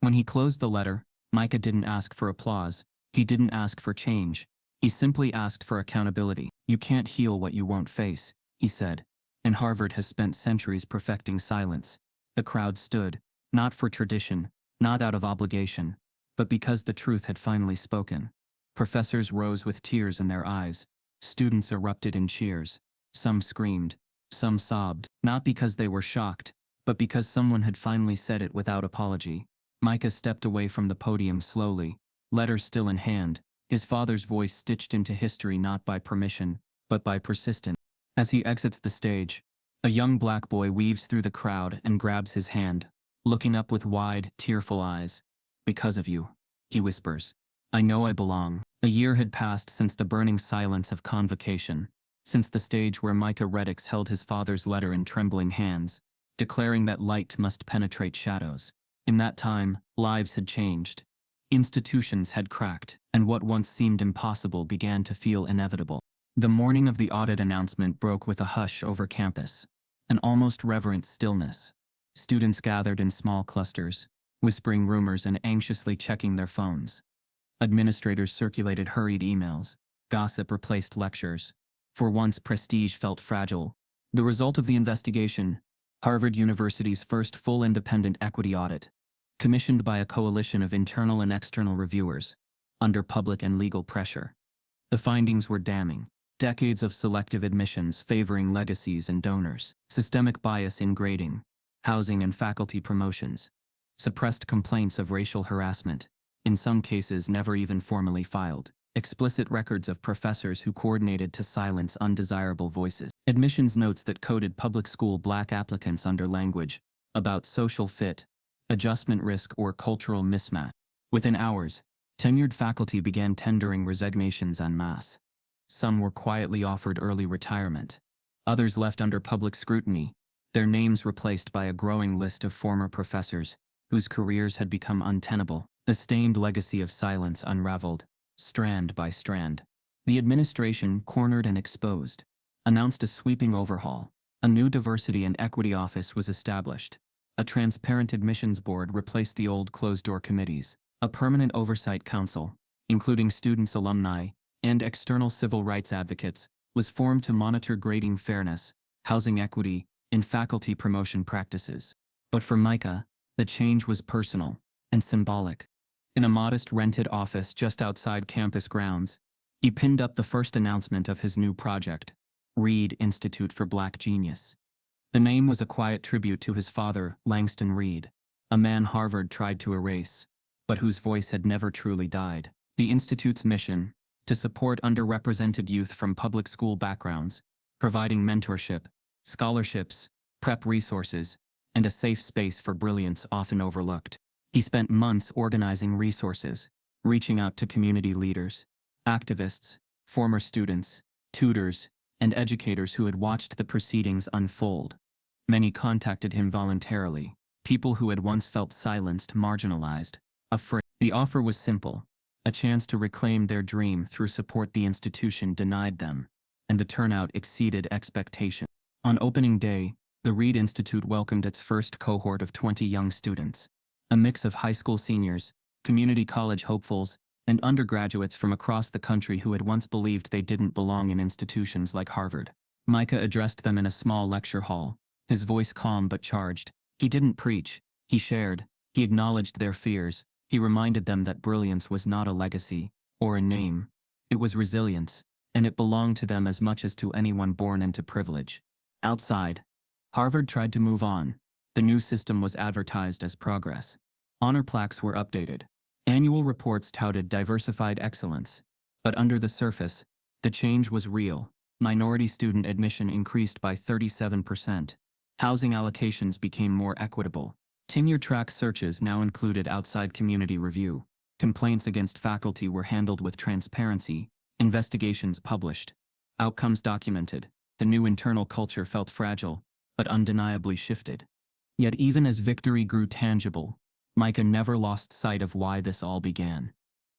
Speaker 1: When he closed the letter, Micah didn't ask for applause. He didn't ask for change. He simply asked for accountability. You can't heal what you won't face, he said. And Harvard has spent centuries perfecting silence. The crowd stood, not for tradition, not out of obligation, but because the truth had finally spoken. Professors rose with tears in their eyes. Students erupted in cheers. Some screamed. Some sobbed, not because they were shocked, but because someone had finally said it without apology. Micah stepped away from the podium slowly, letter still in hand, his father's voice stitched into history not by permission, but by persistence. As he exits the stage, a young black boy weaves through the crowd and grabs his hand, looking up with wide, tearful eyes. Because of you, he whispers. I know I belong. A year had passed since the burning silence of convocation, since the stage where Micah Reddix held his father's letter in trembling hands, declaring that light must penetrate shadows. In that time, lives had changed. Institutions had cracked, and what once seemed impossible began to feel inevitable. The morning of the audit announcement broke with a hush over campus, an almost reverent stillness. Students gathered in small clusters, whispering rumors and anxiously checking their phones. Administrators circulated hurried emails. Gossip replaced lectures. For once, prestige felt fragile. The result of the investigation: Harvard University's first full independent equity audit, commissioned by a coalition of internal and external reviewers, under public and legal pressure. The findings were damning. Decades of selective admissions favoring legacies and donors, systemic bias in grading, housing and faculty promotions, suppressed complaints of racial harassment, in some cases never even formally filed, explicit records of professors who coordinated to silence undesirable voices, admissions notes that coded public school black applicants under language about social fit, adjustment risk, or cultural mismatch. Within hours, tenured faculty began tendering resignations en masse. Some were quietly offered early retirement. Others left under public scrutiny, their names replaced by a growing list of former professors whose careers had become untenable. The stained legacy of silence unraveled, strand by strand. The administration, cornered and exposed, announced a sweeping overhaul. A new diversity and equity office was established. A transparent admissions board replaced the old closed-door committees. A permanent oversight council, including students, alumni, and external civil rights advocates, was formed to monitor grading fairness, housing equity, and faculty promotion practices. But for Micah, the change was personal and symbolic. In a modest rented office just outside campus grounds, he pinned up the first announcement of his new project, Reed Institute for Black Genius. The name was a quiet tribute to his father, Langston Reed, a man Harvard tried to erase, but whose voice had never truly died. The institute's mission: to support underrepresented youth from public school backgrounds, providing mentorship, scholarships, prep resources, and a safe space for brilliance often overlooked. He spent months organizing resources, reaching out to community leaders, Activists, former students, tutors, and educators who had watched the proceedings unfold. Many contacted him voluntarily, people who had once felt silenced, marginalized, afraid. The offer was simple, a chance to reclaim their dream through support the institution denied them, and the turnout exceeded expectation. On opening day, the Reed Institute welcomed its first cohort of 20 young students, a mix of high school seniors, community college hopefuls, and undergraduates from across the country who had once believed they didn't belong in institutions like Harvard. Micah addressed them in a small lecture hall, his voice calm but charged. He didn't preach, he shared, he acknowledged their fears, he reminded them that brilliance was not a legacy, or a name. It was resilience, and it belonged to them as much as to anyone born into privilege. Outside, Harvard tried to move on. The new system was advertised as progress. Honor plaques were updated. Annual reports touted diversified excellence. But under the surface, the change was real. Minority student admission increased by 37%. Housing allocations became more equitable. Tenure-track searches now included outside community review. Complaints against faculty were handled with transparency. Investigations published. Outcomes documented. The new internal culture felt fragile, but undeniably shifted. Yet even as victory grew tangible, Micah never lost sight of why this all began.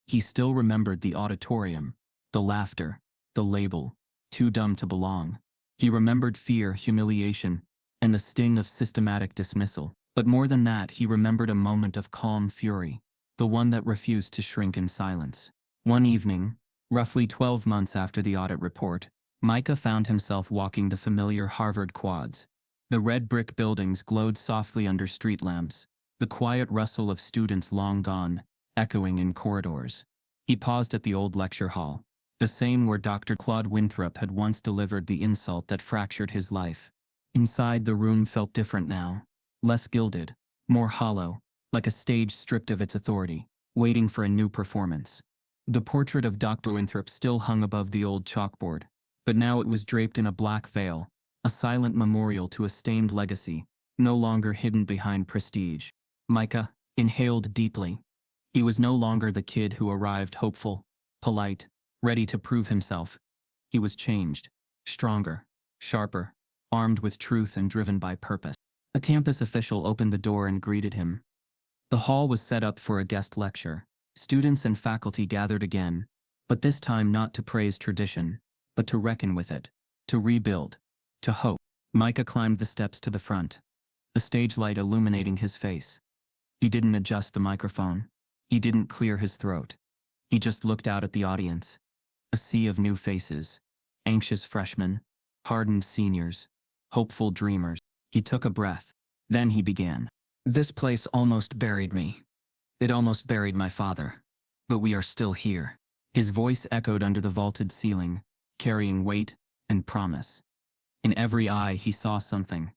Speaker 1: He still remembered the auditorium, the laughter, the label, too dumb to belong. He remembered fear, humiliation, and the sting of systematic dismissal. But more than that, he remembered a moment of calm fury, the one that refused to shrink in silence. One evening, roughly 12 months after the audit report, Micah found himself walking the familiar Harvard quads. The red brick buildings glowed softly under street lamps, the quiet rustle of students long gone, echoing in corridors. He paused at the old lecture hall, the same where Dr. Claude Winthrop had once delivered the insult that fractured his life. Inside, the room felt different now, less gilded, more hollow, like a stage stripped of its authority, waiting for a new performance. The portrait of Dr. Winthrop still hung above the old chalkboard, but now it was draped in a black veil, a silent memorial to a stained legacy, no longer hidden behind prestige. Micah inhaled deeply. He was no longer the kid who arrived hopeful, polite, ready to prove himself. He was changed, stronger, sharper, armed with truth and driven by purpose. A campus official opened the door and greeted him. The hall was set up for a guest lecture. Students and faculty gathered again, but this time not to praise tradition, but to reckon with it, to rebuild, to hope. Micah climbed the steps to the front, the stage light illuminating his face. He didn't adjust the microphone. He didn't clear his throat. He just looked out at the audience. A sea of new faces, anxious freshmen, hardened seniors, hopeful dreamers. He took a breath. Then he began. This place almost buried me. It almost buried my father. But we are still here. His voice echoed under the vaulted ceiling, carrying weight and promise. In every eye he saw something.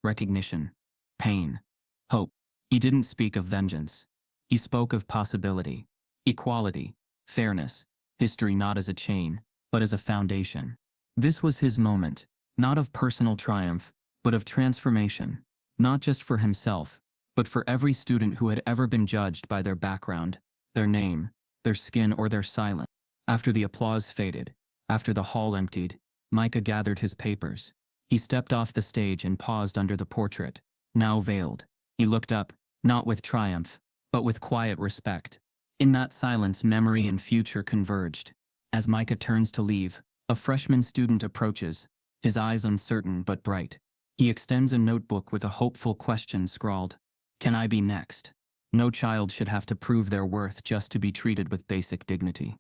Speaker 1: Recognition, pain, hope. He didn't speak of vengeance. He spoke of possibility, equality, fairness, history not as a chain, but as a foundation. This was his moment, not of personal triumph, but of transformation, not just for himself, but for every student who had ever been judged by their background, their name, their skin, or their silence. After the applause faded, after the hall emptied, Micah gathered his papers. He stepped off the stage and paused under the portrait, now veiled. He looked up, not with triumph, but with quiet respect. In that silence, memory and future converged. As Micah turns to leave, a freshman student approaches, his eyes uncertain but bright. He extends a notebook with a hopeful question scrawled, "Can I be next?" No child should have to prove their worth just to be treated with basic dignity.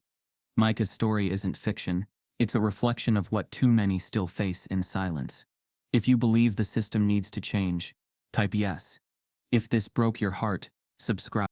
Speaker 1: Micah's story isn't fiction, it's a reflection of what too many still face in silence. If you believe the system needs to change, type yes. If this broke your heart, subscribe.